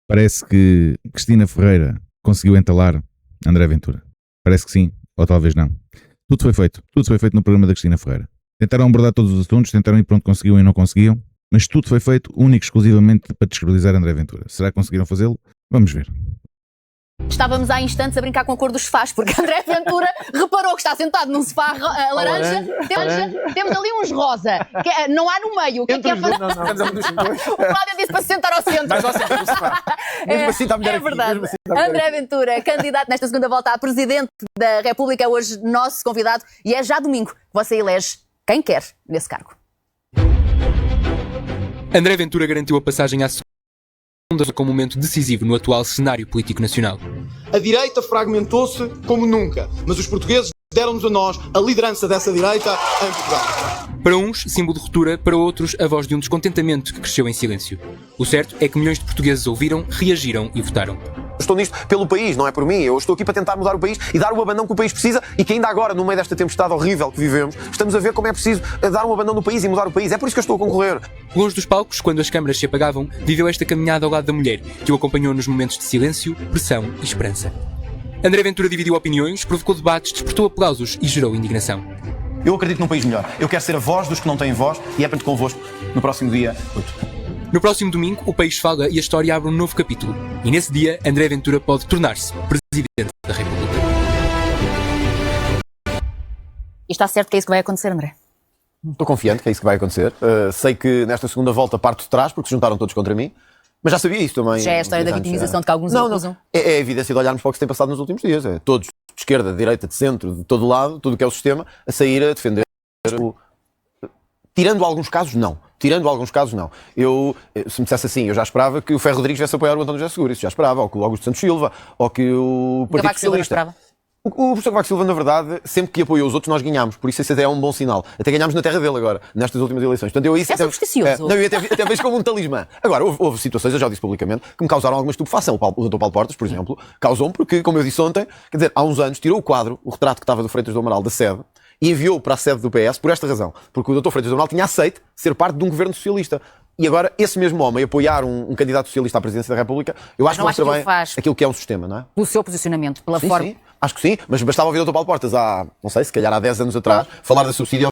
Parece que Cristina Ferreira conseguiu entalar André Ventura. Parece que sim, ou talvez não. Tudo foi feito no programa da Cristina Ferreira. Tentaram abordar todos os assuntos, tentaram ir para onde conseguiam e não conseguiam, mas tudo foi feito único e exclusivamente para descredibilizar André Ventura. Será que conseguiram fazê-lo? Vamos ver. Estávamos há instantes a brincar com a cor dos sofás, porque André Ventura reparou que está sentado num sofá laranja. Temos ali uns rosa, não há no meio. O que é que é para... O Cláudio disse para se sentar ao centro. Mas ao centro do sofá. Mesmo assim está melhor aqui. Verdade. André Ventura, candidato nesta segunda volta a Presidente da República, é hoje nosso convidado e é já domingo que você elege quem quer nesse cargo. André Ventura garantiu a passagem à segunda como um momento decisivo no atual cenário político nacional. A direita fragmentou-se como nunca, mas os portugueses deram-nos a nós a liderança dessa direita em Portugal. Para uns, símbolo de ruptura, para outros, a voz de um descontentamento que cresceu em silêncio. O certo é que milhões de portugueses ouviram, reagiram e votaram. Estou nisto pelo país, não é por mim. Eu estou aqui para tentar mudar o país e dar o abandão que o país precisa e que ainda agora, no meio desta tempestade horrível que vivemos, estamos a ver como é preciso dar um abandão no país e mudar o país. É por isso que eu estou a concorrer. Longe dos palcos, quando as câmaras se apagavam, viveu esta caminhada ao lado da mulher, que o acompanhou nos momentos de silêncio, pressão e esperança. André Ventura dividiu opiniões, provocou debates, despertou aplausos e gerou indignação. Eu acredito num país melhor. Eu quero ser a voz dos que não têm voz e é para convosco no próximo dia 8. No próximo domingo, o país fala e a história abre um novo capítulo. E nesse dia, André Ventura pode tornar-se Presidente da República. E está certo que é isso que vai acontecer, André? Estou confiante que é isso que vai acontecer. Sei que nesta segunda volta parto de trás, porque se juntaram todos contra mim. Mas já sabia isso também. Já é a história da vitimização de que alguns acusam? É a evidência de olharmos para o que se tem passado nos últimos dias. É todos, de esquerda, de direita, de centro, de todo lado, tudo o que é o sistema, a sair a defender o... Tirando alguns casos, não. Eu, se me dissesse assim, eu já esperava que o Ferro Rodrigues viesse apoiar o António José Seguro. Isso já esperava. Ou que o Augusto Santos Silva. Ou que o Partido Socialista. O professor Cavaco Silva, na verdade, sempre que apoiou os outros, nós ganhámos. Por isso, esse até é um bom sinal. Até ganhámos na terra dele agora, nestas últimas eleições. Portanto, eu isso até vejo como um talismã. Agora, houve situações, eu já disse publicamente, que me causaram alguma estupefação. O Dr. Paulo Portas, por exemplo, causou-me porque, como eu disse ontem, quer dizer, há uns anos, tirou o quadro, o retrato que estava do Freitas do Amaral da sede, e enviou para a sede do PS por esta razão. Porque o Dr. Freitas do Amaral tinha aceito ser parte de um governo socialista. E agora, esse mesmo homem apoiar um candidato socialista à presidência da República, eu acho que mostra bem aquilo que é um sistema, não é? Pelo seu posicionamento, pela forma... Sim, acho que sim, mas bastava ouvir o Dr. Paulo Portas há, não sei, se calhar há 10 anos atrás, falar da subsídio,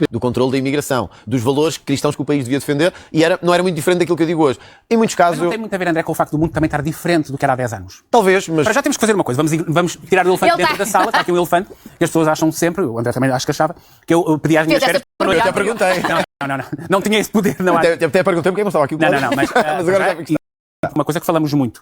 do controle da imigração, dos valores cristãos que o país devia defender, e não era muito diferente daquilo que eu digo hoje. Em muitos casos... Mas não tem muito a ver, André, com o facto do mundo também estar diferente do que era há 10 anos. Talvez, mas... Para já temos que fazer uma coisa, vamos tirar o elefante dentro da sala, está aqui um elefante, que as pessoas acham sempre, o André também acho que achava, que eu pedi às minhas férias... Eu até perguntei. Não tinha esse poder, não há. Até perguntei porque não estava aqui o Cláudio. Mas agora já... Uma coisa que falamos muito,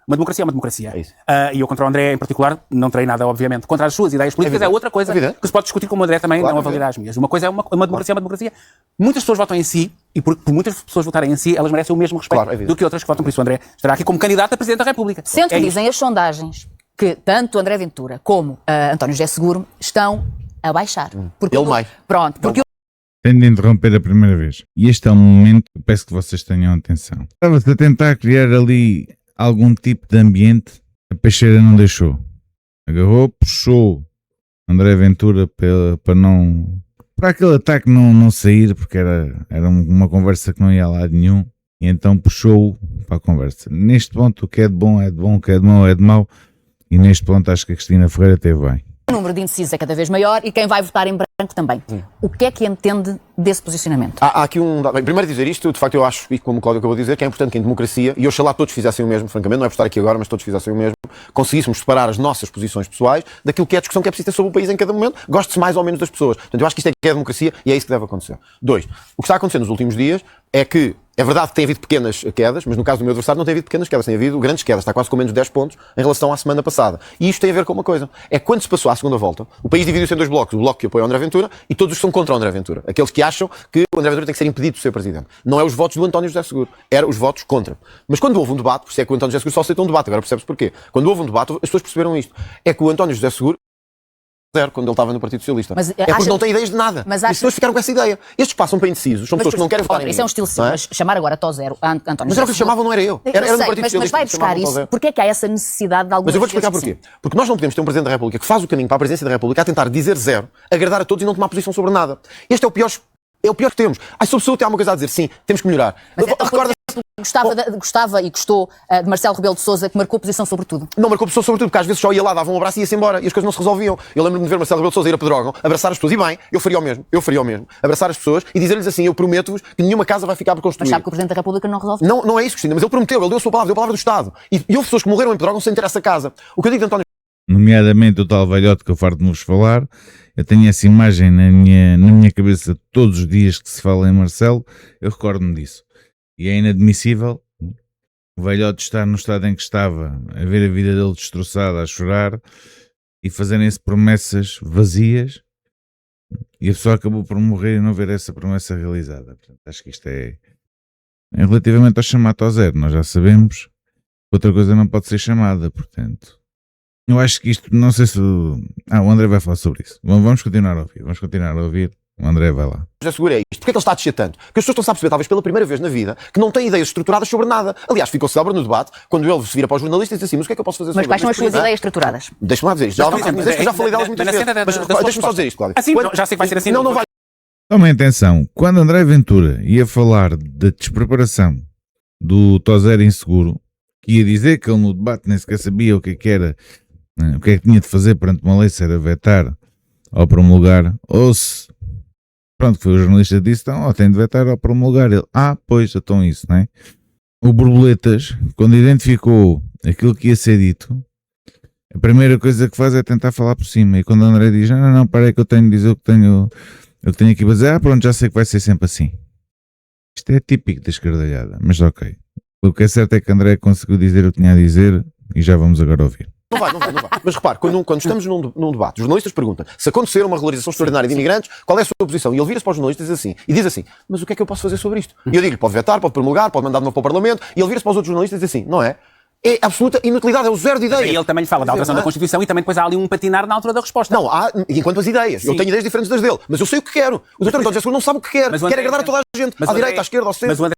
uma democracia é uma democracia. É isso. E eu contra o André em particular não terei nada, obviamente. Contra as suas ideias políticas é outra coisa que se pode discutir com o André também, não a validar as minhas. Uma coisa é uma democracia é uma democracia. Muitas pessoas votam em si, e por muitas pessoas votarem em si, elas merecem o mesmo respeito do que outras que votam. Por isso o André estará aqui como candidato a Presidente da República. Sendo que dizem as sondagens que tanto André Ventura como António José Seguro estão a baixar. Porque ele mais. Pronto, porque Tenho de interromper a primeira vez. E este é um momento que peço que vocês tenham atenção. Estava-se a tentar criar ali algum tipo de ambiente. A Peixeira não deixou. Agarrou, puxou André Ventura para aquele ataque não sair, porque era uma conversa que não ia a lado nenhum. E então puxou para a conversa. Neste ponto, o que é de bom é de bom, o que é de mau é de mau. E neste ponto acho que a Cristina Ferreira teve bem. o número de indecisos é cada vez maior e quem vai votar em branco também. O que é que entende desse posicionamento? Há aqui primeiro dizer isto, de facto eu acho, e como o Cláudio acabou de dizer, que é importante que em democracia, e oxalá todos fizessem o mesmo, francamente, não é por estar aqui agora, mas todos fizessem o mesmo, conseguíssemos separar as nossas posições pessoais daquilo que é a discussão que é preciso ter sobre o país em cada momento, goste-se mais ou menos das pessoas. Portanto, eu acho que isto é que é democracia e é isso que deve acontecer. 2. O que está a acontecer nos últimos dias é que é verdade que tem havido pequenas quedas, mas no caso do meu adversário não tem havido pequenas quedas, tem havido grandes quedas, está quase com menos de 10 pontos em relação à semana passada. E isto tem a ver com uma coisa, é que quando se passou à segunda volta, o país dividiu-se em dois blocos, o bloco que apoia o André Ventura e todos os que são contra o André Ventura. Aqueles que acham que o André Ventura tem que ser impedido de ser presidente. Não é os votos do António José Seguro, era os votos contra. Mas quando houve um debate, por isso é que o António José Seguro só aceitou um debate, agora percebe-se porquê. Quando houve um debate, as pessoas perceberam isto. É que o António José Seguro quando ele estava no Partido Socialista. Mas, é porque não tem ideias de nada. Mas as pessoas ficaram com essa ideia. Estes passam para indecisos, são pessoas que não querem votar em mim. Isso é um estilo sim, mas chamar agora a zero a António Mas era o que lhe chamavam, não era eu. Era no Partido Socialista. Mas vai buscar isso. Porquê é que há essa necessidade de algumas... Mas eu vou-te explicar porquê. Porque nós não podemos ter um Presidente da República que faz o caminho para a Presidência da República a tentar dizer zero, agradar a todos e não tomar posição sobre nada. Este é o pior que temos. Sobre a pessoa tem alguma coisa a dizer, sim, temos que melhorar. Recorda-se gostava e gostou de Marcelo Rebelo de Sousa, que marcou posição sobre tudo. Não marcou posição sobre tudo, porque às vezes só ia lá, dava um abraço e ia-se embora e as coisas não se resolviam. Eu lembro-me de ver Marcelo Rebelo de Sousa ir a Pedrógão, abraçar as pessoas, e bem, eu faria o mesmo. Abraçar as pessoas e dizer-lhes assim: eu prometo-vos que nenhuma casa vai ficar por construir. Mas sabe que o Presidente da República não resolve? Não é isso, Cristina, mas ele prometeu, ele deu a sua palavra, deu a palavra do Estado. E houve pessoas que morreram em Pedrógão sem ter essa casa. O que eu digo de António, Nomeadamente o tal velhote que eu farto de vos falar. Eu tenho essa imagem na minha cabeça todos os dias que se fala em Marcelo, eu recordo-me disso. E é inadmissível o velhote estar no estado em que estava, a ver a vida dele destroçada, a chorar, e fazerem-se promessas vazias, e a pessoa acabou por morrer e não ver essa promessa realizada. Portanto, acho que isto é relativamente ao chamado ao zero, nós já sabemos que outra coisa não pode ser chamada, portanto... Eu acho que isto, não sei se... o André vai falar sobre isso. Vamos continuar a ouvir. O André vai lá. José Seguro é isto. Porquê é que ele está a descer tanto? Porque as pessoas estão a perceber, talvez pela primeira vez na vida, que não têm ideias estruturadas sobre nada. Aliás, ficou célebre no debate, quando ele se vira para os jornalistas e diz assim: mas o que é que eu posso fazer sobre Mas quais são as isto? suas ideias estruturadas? Deixa-me lá dizer isto. Já falei delas muitas vezes. Mas deixa-me só dizer isto, Cláudio. Assim, já sei que vai ser assim. Não vai. Tomem atenção. Quando André Ventura ia falar da despreparação do Tozer inseguro, que ia dizer que ele no debate nem sequer sabia o que é que era, o que é que tinha de fazer perante uma lei, se era vetar ou promulgar, ou se, pronto, foi o jornalista que disse, então, tem de vetar ou promulgar. Ele, pois, então isso, não é? O Borboletas, quando identificou aquilo que ia ser dito, a primeira coisa que faz é tentar falar por cima, e quando o André diz, não, para aí que eu tenho de dizer o que tenho aqui a dizer, pronto, já sei que vai ser sempre assim. Isto é típico da esquerdalhada, mas ok. O que é certo é que André conseguiu dizer o que tinha a dizer, e já vamos agora ouvir. Não vai. Mas repare, quando estamos num debate, os jornalistas perguntam se acontecer uma regularização extraordinária de imigrantes, qual é a sua posição? E ele vira-se para os jornalistas e diz assim: mas o que é que eu posso fazer sobre isto? E eu digo-lhe: pode vetar, pode promulgar, pode mandar de novo para o Parlamento. E ele vira-se para os outros jornalistas e diz assim: não é? É absoluta inutilidade, é o zero de ideias. E ele também lhe fala da alteração da Constituição e também depois há ali um patinar na altura da resposta. Não, há, enquanto as ideias. Sim. Eu tenho ideias diferentes das dele, mas eu sei o que quero. O Dr. António José Seguro não sabe o que quer. Quer agradar a toda a gente, à direita, à esquerda, ao centro. Mas o André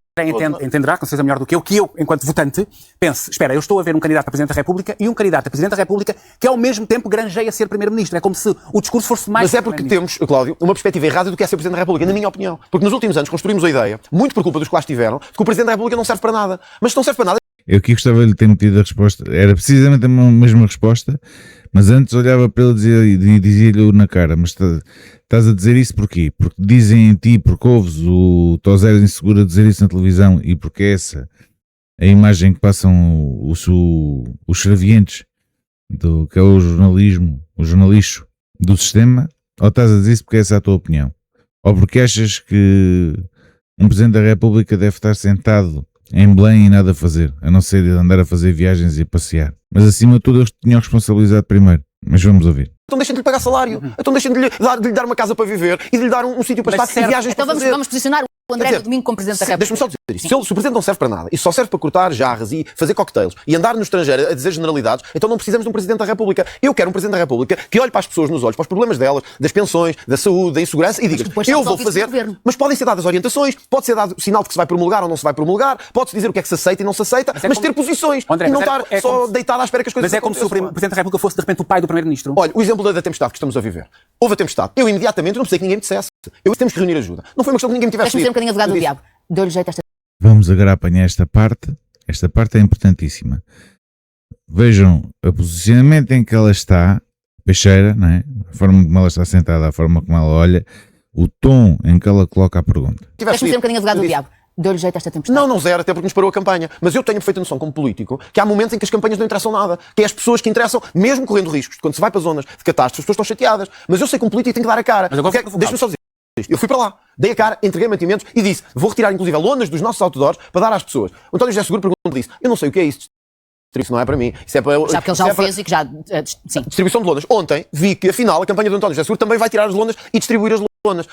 entenderá, com certeza melhor do que eu, enquanto votante, pense, espera, eu estou a ver um candidato a Presidente da República e um candidato a Presidente da República que ao mesmo tempo granjeia ser Primeiro-Ministro. É como se o discurso fosse mais... Mas é porque temos, Cláudio, uma perspectiva errada do que é ser Presidente da República, na minha opinião. Porque nos últimos anos construímos a ideia, muito por culpa dos que lá estiveram, de que o Presidente da República não serve para nada. Mas se não serve para nada... Eu aqui gostava de lhe ter metido a resposta, era precisamente a mesma resposta, mas antes olhava para ele e dizia-lhe na cara, mas estás a dizer isso porquê? Porque dizem em ti, porque ouves o Tozer inseguro a dizer isso na televisão e porque é essa a imagem que passam os servientes do que é o jornalismo, o jornalixo do sistema, ou estás a dizer isso porque essa é a tua opinião? Ou porque achas que um Presidente da República deve estar sentado em Belém e nada a fazer, a não ser andar a fazer viagens e a passear. Mas acima de tudo eu tinha responsabilizado primeiro. Mas vamos ouvir. Então deixem de lhe pagar salário, então deixem de lhe dar uma casa para viver e de lhe dar um sítio para estar e viagens então para fazer. Vamos posicionar o André no domingo como Presidente da República. Deixa-me só dizer isto. Se o Presidente não serve para nada e só serve para cortar jarras e fazer cocktails e andar no estrangeiro a dizer generalidades, então não precisamos de um Presidente da República. Eu quero um Presidente da República que olhe para as pessoas nos olhos, para os problemas delas, das pensões, da saúde, da insegurança e diga: eu vou fazer. Mas podem ser dadas orientações, pode ser dado sinal de que se vai promulgar ou não se vai promulgar, pode-se dizer o que é que se aceita e não se aceita, mas ter posições e não estar só deitado à espera que as coisas aconteçam. Mas é como se o Presidente da República fosse de repente o pai do Primeiro-Ministro. Olha, o exemplo da tempestade que estamos a viver. Houve a tempestade. Eu imediatamente não precisei que ninguém me dissesse. Temos que reunir ajuda. Não foi uma questão que ninguém me tivesse dito. Deixa-me ser um bocadinho advogado do diabo. Deu-lhe jeito esta... Vamos agora apanhar esta parte. Esta parte é importantíssima. Vejam o posicionamento em que ela está, Peixeira, não é? A forma como ela está sentada, a forma como ela olha, o tom em que ela coloca a pergunta. Deixa-me ser um bocadinho advogado do diabo. Deu-lhe jeito esta tempestade. Não zero, até porque nos parou a campanha. Mas eu tenho perfeita noção, como político, que há momentos em que as campanhas não interessam nada. Que é as pessoas que interessam, mesmo correndo riscos. Quando se vai para zonas de catástrofe, as pessoas estão chateadas. Mas eu sei que como político tem que dar a cara. Deixa-me só dizer isto. Eu fui para lá, dei a cara, entreguei mantimentos e disse: vou retirar inclusive a lonas dos nossos outdoors para dar às pessoas. O António José Seguro perguntou-me isso. Eu não sei o que é isso. Isso não é para mim. Isso é para... Sabe que ele já o fez e que já... Sim. Distribuição de lonas. Ontem vi que, afinal, a campanha do António José Seguro também vai tirar as lonas e distribuir as lonas.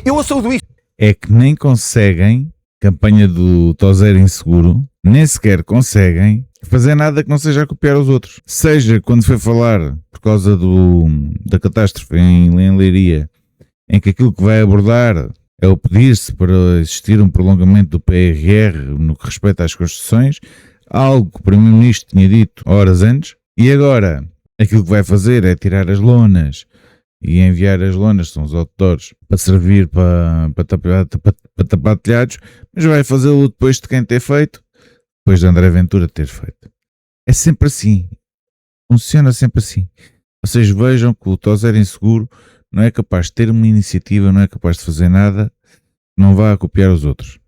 Eu assaudo isto. É que nem conseguem, campanha do Tozer inseguro, nem sequer conseguem fazer nada que não seja a copiar os outros. Seja quando foi falar, por causa da catástrofe em Leiria, em que aquilo que vai abordar é o pedir-se para existir um prolongamento do PRR no que respeita às construções, algo que o Primeiro-Ministro tinha dito horas antes, e agora aquilo que vai fazer é tirar as lonas e enviar as lonas, são os outdoors, para servir para para tapar telhados, mas vai fazê-lo depois de quem ter feito, depois de André Ventura ter feito. É sempre assim. Funciona sempre assim. Vocês vejam que o Tozero Inseguro não é capaz de ter uma iniciativa, não é capaz de fazer nada, não vá a copiar os outros.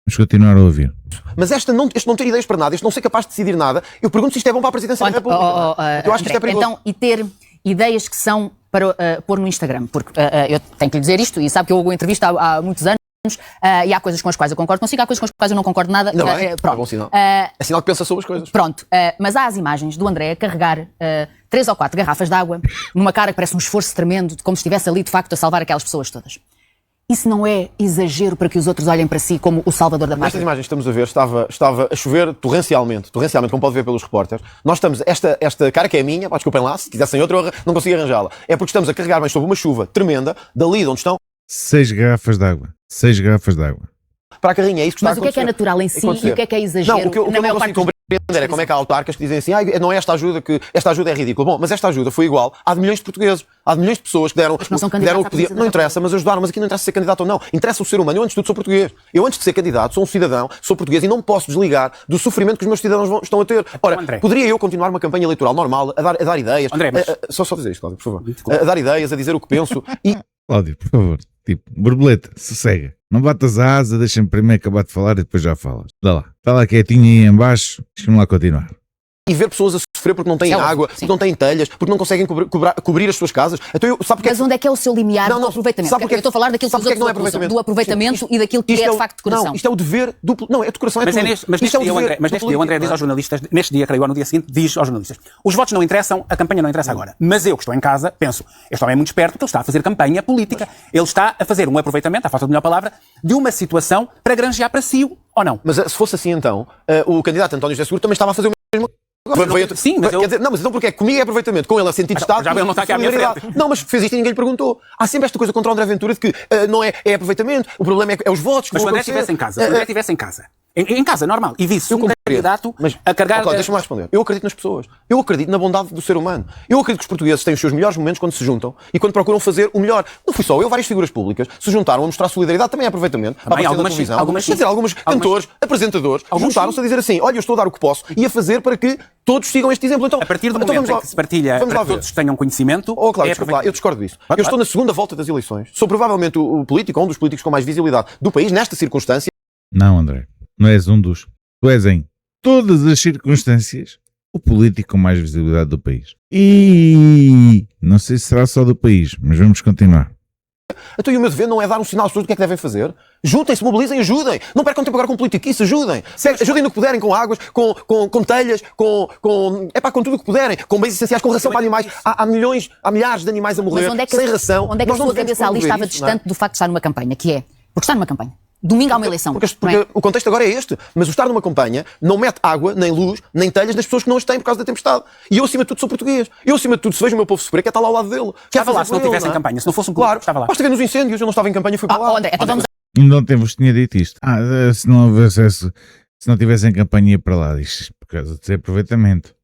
Vamos continuar a ouvir. Mas este não ter ideias para nada, este não ser capaz de decidir nada, eu pergunto se isto é bom para a presidência da República. Eu acho que isto é perigoso. Então, e ter ideias que são para pôr no Instagram, porque eu tenho que lhe dizer isto, e sabe que eu entrevisto há muitos anos, e há coisas com as quais eu concordo consigo, há coisas com as quais eu não concordo nada. Não é? Pronto. É bom sinal. É sinal que pensa sobre as coisas. Pronto, mas há as imagens do André a carregar 3 ou 4 garrafas de água numa cara que parece um esforço tremendo, como se estivesse ali de facto a salvar aquelas pessoas todas. Isso não é exagero para que os outros olhem para si como o salvador da pátria? Nestas imagens que estamos a ver, estava a chover torrencialmente, como pode ver pelos repórteres. Nós estamos, esta cara que é a minha, desculpem lá, se quisessem outra, eu não consigo arranjá-la. É porque estamos a carregar bem sob uma chuva tremenda, dali de onde estão, 6 garrafas de água. 6 garrafas de água. para a carrinha. É isso que está a Mas o que é natural em si e o que é exagero? Não, o que eu não consigo compreender é como é que há autarcas que dizem assim, não é esta ajuda é ridícula. Bom, mas esta ajuda foi igual à de milhões de portugueses. Há de milhões de pessoas que deram o que podiam. Não interessa, mas ajudaram. Mas aqui não interessa ser candidato ou não. Interessa o ser humano. Eu, antes de tudo, sou português. Eu, antes de ser candidato, sou um cidadão, sou português e não me posso desligar do sofrimento que os meus cidadãos estão a ter. Ora, André, poderia eu continuar uma campanha eleitoral normal, a dar ideias. André, mas... Só dizer isto, Cláudio, por favor. A dar ideias, a dizer o que penso e... Cláudio, por favor. Tipo, borboleta, sossega. Não batas a asa, deixa-me primeiro acabar de falar e depois já falas. Dá lá. Está lá quietinho aí em baixo. Deixa-me lá continuar. E ver pessoas a sofrer porque não têm água, porque não têm telhas, porque não conseguem cobrir as suas casas. Então, mas onde é que é o seu limiar do aproveitamento? Sabe porque eu estou a falar daquilo que os outros acusam, do aproveitamento e daquilo que é de facto decoração. Não, isto é o dever duplo. Não, é decoração, é mas tudo. Neste dia o André diz aos jornalistas, neste dia, creio eu, no dia seguinte, diz aos jornalistas, os votos não interessam, a campanha não interessa agora. Mas eu, que estou em casa, penso, este homem é muito esperto porque ele está a fazer campanha política. Ele está a fazer um aproveitamento, à falta de melhor palavra, de uma situação para granjear para si, ou não? Mas se fosse assim então, o candidato António José Seguro também estava a fazer o mesmo. Sim, mas mas então porque comigo é aproveitamento, com ele a sentido de Estado. Já ele não está aqui à minha frente. Não, mas fez isto e ninguém lhe perguntou. Há sempre esta coisa contra o André Ventura de que não é aproveitamento, o problema é os votos. Mas se o André estivesse em casa, em casa, normal, e visse um candidato a carregar... Deixa-me lá responder. Eu acredito nas pessoas. Eu acredito na bondade do ser humano. Eu acredito que os portugueses têm os seus melhores momentos quando se juntam e quando procuram fazer o melhor. Não fui só eu, várias figuras públicas se juntaram a mostrar solidariedade, também é aproveitamento. Alguns cantores, apresentadores, juntaram-se a dizer assim, olha, eu estou a dar o que posso e a fazer para que todos sigam este exemplo. Então, a partir do momento em que se partilha para que todos tenham conhecimento... Claro, eu discordo disso. Eu estou na segunda volta das eleições. Sou provavelmente o político, um dos políticos com mais visibilidade do país, nesta circunstância. Não, André. Não és um dos. Tu és em todas as circunstâncias o político com mais visibilidade do país. E não sei se será só do país, mas vamos continuar. Então, e o meu dever não é dar um sinal às pessoas do que é que devem fazer? Juntem-se, mobilizem, ajudem. Não percam tempo agora com politiquice, ajudem. Ajudem no que puderem, com águas, com telhas, com tudo o que puderem, com bens essenciais, com ração para animais. Há milhares de animais a morrer, sem ração. Onde é que a sua cabeça ali estava distante do facto de estar numa campanha, que é? Porque está numa campanha. Domingo há uma eleição. Porque o contexto agora é este. Mas o estar numa campanha não mete água, nem luz, nem telhas nas pessoas que não as têm por causa da tempestade. E eu, acima de tudo, sou português. Eu, acima de tudo, se vejo o meu povo sofrer, quer estar lá ao lado dele. Estava lá se não tivesse em campanha. Se não fosse um clube, estava lá. Basta ver nos incêndios. Eu não estava em campanha, fui para lá. André, então vamos... Não vos tinha dito isto. Se não tivesse em campanha ia para lá. Diz, por causa de ser aproveitamento.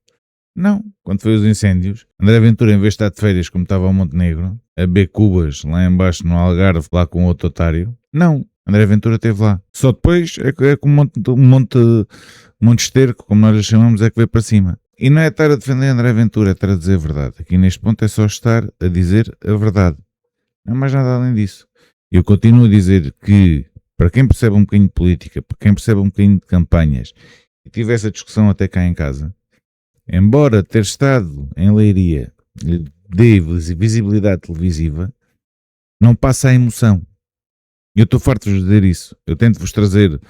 Não. Quando foi os incêndios, André Ventura, em vez de estar de férias como estava ao Montenegro, a beber cubas lá embaixo no Algarve, lá com outro otário, não. André Ventura esteve lá. Só depois é que um monte de esterco, como nós lhe chamamos, é que veio para cima. E não é estar a defender André Ventura, é estar a dizer a verdade. Aqui neste ponto é só estar a dizer a verdade. Não há mais nada além disso. Eu continuo a dizer que, para quem percebe um bocadinho de política, para quem percebe um bocadinho de campanhas, e tive essa discussão até cá em casa, embora ter estado em Leiria lhe dê visibilidade televisiva, não passa a emoção. Eu estou farto de vos dizer isso. Eu tento-vos trazer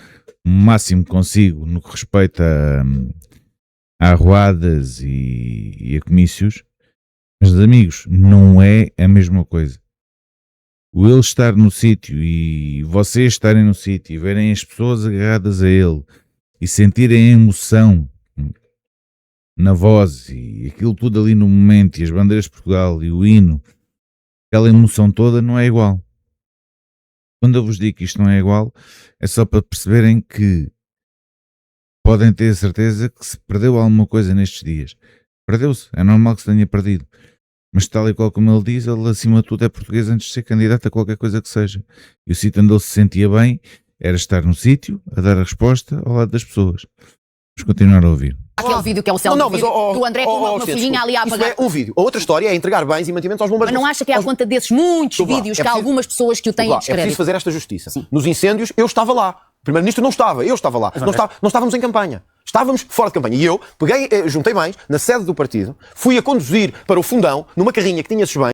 o máximo que consigo no que respeita a arruadas e a comícios, mas, amigos, não é a mesma coisa. O ele estar no sítio e vocês estarem no sítio e verem as pessoas agarradas a ele e sentirem a emoção na voz e aquilo tudo ali no momento e as bandeiras de Portugal e o hino, aquela emoção toda não é igual. Quando eu vos digo que isto não é igual, é só para perceberem que podem ter a certeza que se perdeu alguma coisa nestes dias. Perdeu-se, é normal que se tenha perdido. Mas tal e qual como ele diz, ele acima de tudo é português antes de ser candidato a qualquer coisa que seja. E o sítio onde ele se sentia bem era estar no sítio, a dar a resposta ao lado das pessoas. Vamos continuar a ouvir. Aquele vídeo que é o selfie do André com uma folhinha ali a apagar. Isso é um vídeo. A outra história é entregar bens e mantimentos aos bombeiros. Mas não acha que é à conta desses muitos vídeos que há algumas pessoas que o têm É descrédito? preciso fazer esta justiça. Sim. Nos incêndios, eu estava lá. O Primeiro-Ministro não estava, eu estava lá. Não estávamos em campanha. Estávamos fora de campanha. E eu juntei bens na sede do partido, fui a conduzir para o fundão, numa carrinha que tinha esses bens,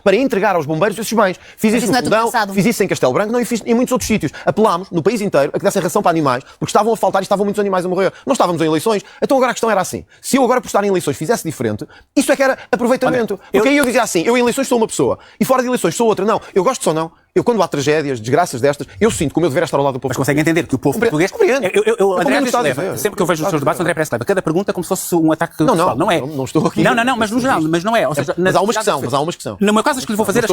para entregar aos bombeiros esses bens. Fiz isso no fundão, fiz isso em Castelo Branco, não, e fiz em muitos outros sítios. Apelámos, no país inteiro, a que dessem ração para animais, porque estavam a faltar e estavam muitos animais a morrer. Não estávamos em eleições. Então agora a questão era assim. Se eu agora por estar em eleições fizesse diferente, isso é que era aproveitamento. Porque aí eu dizia assim, eu em eleições sou uma pessoa, e fora de eleições sou outra. Não, eu gosto só não. Eu, quando há tragédias, desgraças destas, eu sinto como eu dever estar ao lado do povo. Mas consegue entender que o povo português... André, sempre que eu vejo os seus debates, o André parece que leva cada pergunta como se fosse um ataque pessoal. Não é. Não estou aqui. Não, mas no geral, mas não é. Ou seja, mas há umas que são. No meu caso, as que lhe vou fazer...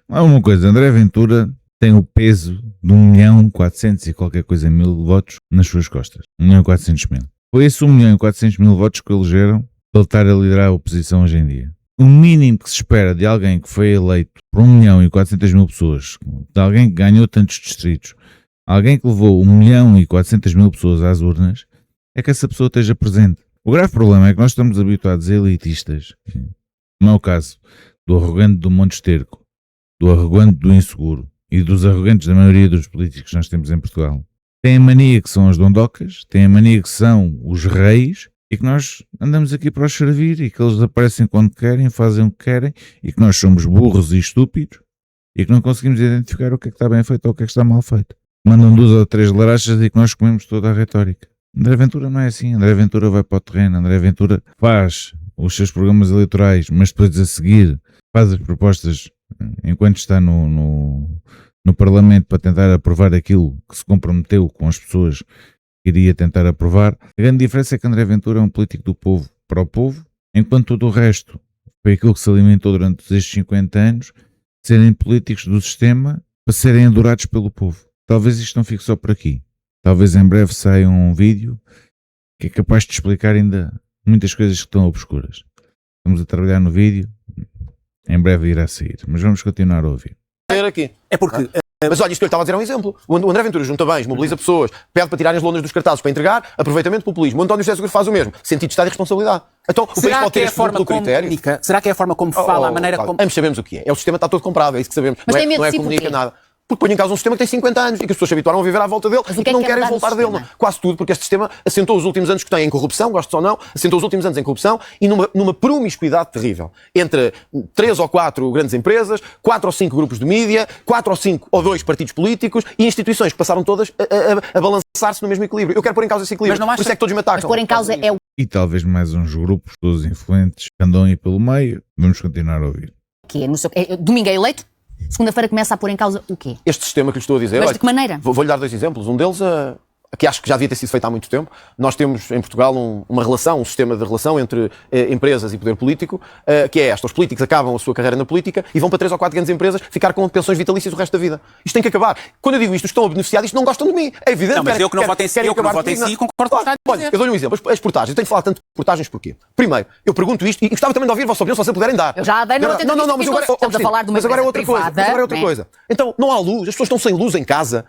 Há uma coisa, André Ventura tem o peso de 1.400.000 e qualquer coisa mil votos nas suas costas. 1.400.000. Foi esse 1.400.000 votos que elegeram para ele estar a liderar a oposição hoje em dia. O mínimo que se espera de alguém que foi eleito por 1.400.000 pessoas, de alguém que ganhou tantos distritos, alguém que levou 1.400.000 pessoas às urnas, é que essa pessoa esteja presente. O grave problema é que nós estamos habituados a elitistas, como é o caso do arrogante do Monte Esterco, do arrogante do inseguro e dos arrogantes da maioria dos políticos que nós temos em Portugal. Têm a mania que são as dondocas, têm a mania que são os reis, e que nós andamos aqui para os servir e que eles aparecem quando querem, fazem o que querem, e que nós somos burros e estúpidos e que não conseguimos identificar o que é que está bem feito ou o que é que está mal feito. Mandam 2 ou 3 larachas e que nós comemos toda a retórica. André Ventura não é assim. André Ventura vai para o terreno, André Ventura faz os seus programas eleitorais, mas depois a seguir faz as propostas enquanto está no Parlamento para tentar aprovar aquilo que se comprometeu com as pessoas iria tentar aprovar. A grande diferença é que André Ventura é um político do povo para o povo, enquanto todo o resto foi aquilo que se alimentou durante estes 50 anos, serem políticos do sistema para serem adorados pelo povo. Talvez isto não fique só por aqui. Talvez em breve saia um vídeo que é capaz de explicar ainda muitas coisas que estão obscuras. Estamos a trabalhar no vídeo, em breve irá sair, mas vamos continuar a ouvir. Aqui. É porque... Mas olha, isto que eu estava a dizer é um exemplo. O André Ventura junta bens, mobiliza pessoas, pede para tirarem as lonas dos cartazes para entregar, aproveitamento, populismo. O António José Seguro faz o mesmo. Sentido de Estado e responsabilidade. Então, o país pode ter este duplo critério. Será que é a forma como fala, a maneira como... Ambos sabemos o que é. O sistema está todo comprado, é isso que sabemos. Mas não é comunica nada. Porque põe em causa um sistema que tem 50 anos e que as pessoas se habituaram a viver à volta dele e que não querem voltar dele. Quase tudo, porque este sistema assentou os últimos anos que tem em corrupção, gosto ou não, assentou os últimos anos em corrupção e numa promiscuidade terrível. Entre 3 ou 4 grandes empresas, 4 ou 5 grupos de mídia, 4 ou 5 ou 2 partidos políticos e instituições que passaram todas a balançar-se no mesmo equilíbrio. Eu quero pôr em causa esse equilíbrio. Mas não por isso é que todos me atacam. Mas pôr em causa é o... E talvez mais uns grupos, todos influentes, que andam aí pelo meio. Vamos continuar a ouvir. Que é domingo é eleito? Segunda-feira começa a pôr em causa o quê? Este sistema que lhe estou a dizer... Mas de que maneira? Vou-lhe dar 2 exemplos. Um deles, que acho que já devia ter sido feito há muito tempo. Nós temos em Portugal uma relação, um sistema de relação entre empresas e poder político, que é esta. Os políticos acabam a sua carreira na política e vão para 3 ou 4 grandes empresas ficar com pensões vitalícias o resto da vida. Isto tem que acabar. Quando eu digo isto, estão a beneficiar disto, não gostam de mim. É evidente. Não, mas eu que não voto em si, concordo com o que está a dizer. Olha, eu dou-lhe um exemplo. As portagens. Eu tenho de falar tanto de portagens porquê? Primeiro, eu pergunto isto e gostava também de ouvir a vossa opinião, se vocês puderem dar. Eu já dei na outra Não, mas agora, estamos a falar de uma agora é outra coisa. privada, Agora é outra coisa. Então, não há luz. As pessoas estão sem luz em casa.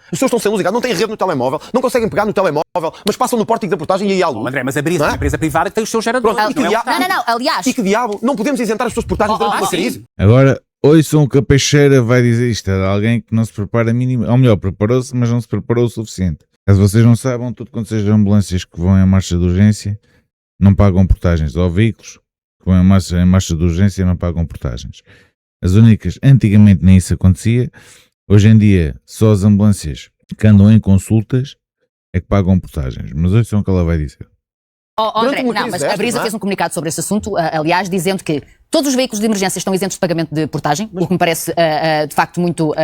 Não têm rede no telemóvel. Não conseguem pegar no telemóvel. Mas passam no pórtico da portagem e aí há luz. André, mas a empresa privada tem os seus geradores. Não, aliás. E que diabo? Não podemos isentar as pessoas de portagens durante uma crise? Agora, ouçam que a Peixeira vai dizer isto. É alguém que não se prepara mínimo. Ou melhor, preparou-se, mas não se preparou o suficiente. Caso vocês não saibam, tudo quanto sejam ambulâncias que vão em marcha de urgência, não pagam portagens. Ou veículos que vão em marcha de urgência, não pagam portagens. As únicas, antigamente nem isso acontecia. Hoje em dia, só as ambulâncias que andam em consultas é que pagam portagens. Mas ouçam o que ela vai dizer. André, não, mas a Brisa fez um comunicado sobre esse assunto, aliás, dizendo que todos os veículos de emergência estão isentos de pagamento de portagem, o que me parece de facto muito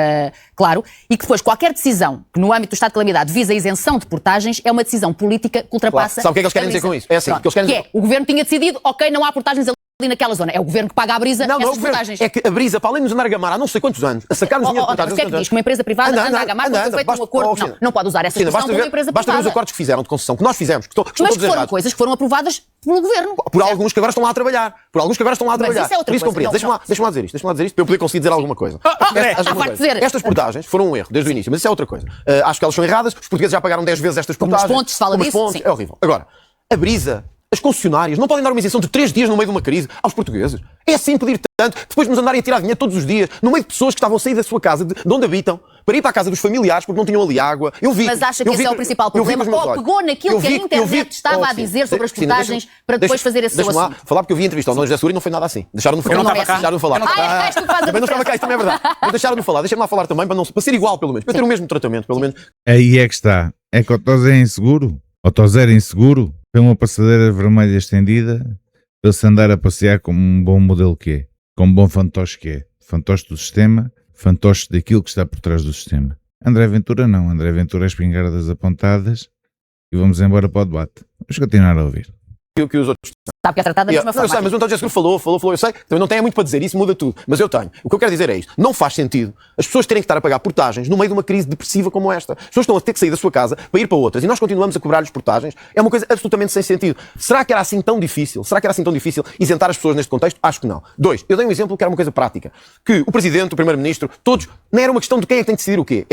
claro, e que depois qualquer decisão que no âmbito do estado de calamidade visa a isenção de portagens é uma decisão política que ultrapassa... Claro. Sabe o que é que eles querem dizer com isso? É assim, que eles querem dizer... o governo tinha decidido, ok, não há portagens ali naquela zona. É o governo que paga a Brisa Não, essas o governo. portagens. É que a Brisa, para além de nos andar a gamar há não sei quantos anos, a sacar-nos dinheiro de Mas o que é que diz? Que uma empresa privada anda a gamar quando foi feito um acordo? Não pode usar essa expressão como uma empresa Basta ver os privada. acordos que fizeram de concessão, que nós fizemos, que estão Mas todos que foram errados. coisas que foram aprovadas pelo governo. Por alguns que agora estão lá a trabalhar. Por alguns que agora estão lá a Mas trabalhar. isso é outra Por isso coisa. compreendo. Deixa-me lá dizer isto. Deixa-me lá dizer isto para eu poder conseguir dizer alguma coisa. André, Acho uma farto coisa. de dizer. Estas portagens foram um erro desde o início, mas isso é outra coisa. Acho que elas são erradas. Os portugueses já pagaram 10 vezes estas Como as portagens. pontes, se fala Como as disso, pontes. sim. É horrível. Agora, a Brisa, as concessionárias, não podem dar uma isenção de 3 dias no meio de uma crise aos portugueses. É assim pedir tanto, depois de nos andarem a tirar dinheiro todos os dias, no meio de pessoas que estavam a sair da sua casa, de onde habitam, para ir para a casa dos familiares porque não tinham ali água. Eu vi. Mas acha que eu esse vi é o principal eu vi problema? com os meus Ou olhos. pegou naquilo Eu que a vi- internet estava a sim. dizer sobre as Cristina, portagens para depois fazer esse seu Deixa-me lá assunto? falar porque eu vi a entrevista ao Dom José Seguro e não foi nada assim. Deixaram-no falar. Eu não estava cá. Deixaram-no falar. És tu que fazes a Também não estava cá, isso também é verdade. Mas deixaram-no falar. Deixa-me lá falar também para ser igual, pelo menos. Para ter o mesmo tratamento, pelo menos. Aí é que está. É que o Tozé é inseguro. O Tozé era inseguro. Tem uma passadeira vermelha estendida para se andar a passear como um bom modelo que é. Como um bom fantoche que é. Fantoche do sistema, fantoche daquilo que está por trás do sistema. André Ventura não. André Ventura é espingardas apontadas e vamos embora para o debate. Vamos continuar a ouvir. O que os outros. Sabe que é tratado da mesma Não, eu forma. sei, mas o António José Seguro falou, eu sei, também não tem muito para dizer, isso muda tudo, mas eu tenho. O que eu quero dizer é isto, não faz sentido as pessoas terem que estar a pagar portagens no meio de uma crise depressiva como esta. As pessoas estão a ter que sair da sua casa para ir para outras e nós continuamos a cobrar-lhes portagens, é uma coisa absolutamente sem sentido. Será que era assim tão difícil? Será que era assim tão difícil isentar as pessoas neste contexto? Acho que não. 2, eu dei um exemplo que era uma coisa prática, que o Presidente, o Primeiro-Ministro, todos, não era uma questão de quem é que tem que decidir o quê,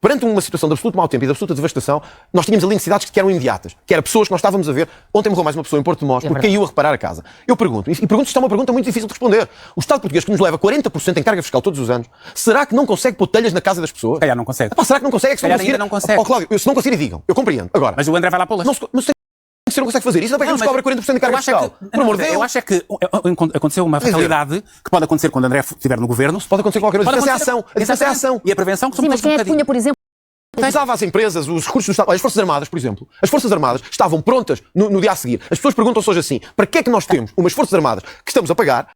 perante uma situação de absoluto mau tempo e de absoluta devastação, nós tínhamos ali necessidades que eram imediatas, que eram pessoas que nós estávamos a ver. Ontem morreu mais uma pessoa em Porto de Mós porque caiu a reparar a casa. Eu pergunto, e pergunto isto é uma pergunta muito difícil de responder. O Estado português, que nos leva 40% em carga fiscal todos os anos, será que não consegue pôr telhas na casa das pessoas? Calhar não consegue. Será que não consegue? É que se Calhar conseguir- ainda não consegue. Cláudio, se não conseguir, digam. Eu compreendo. Agora, Mas o André vai lá pô-las. mas você não consegue fazer isso, não é que nos cobra 40% de carga eu acho é fiscal. que- Por amor de Deus. Eu acho é que aconteceu uma fatalidade que pode acontecer quando o André estiver no governo. Pode acontecer qualquer coisa. A diferença é a ação. A diferença é a Exatamente. ação. E a prevenção que Sim, somos mas todos quem um é que bocadinho. punha, por exemplo, Usava às empresas os recursos do Estado. Olha, as Forças Armadas, por exemplo. As Forças Armadas estavam prontas no dia a seguir. As pessoas perguntam-se hoje assim: para que é que nós temos umas Forças Armadas que estamos a pagar,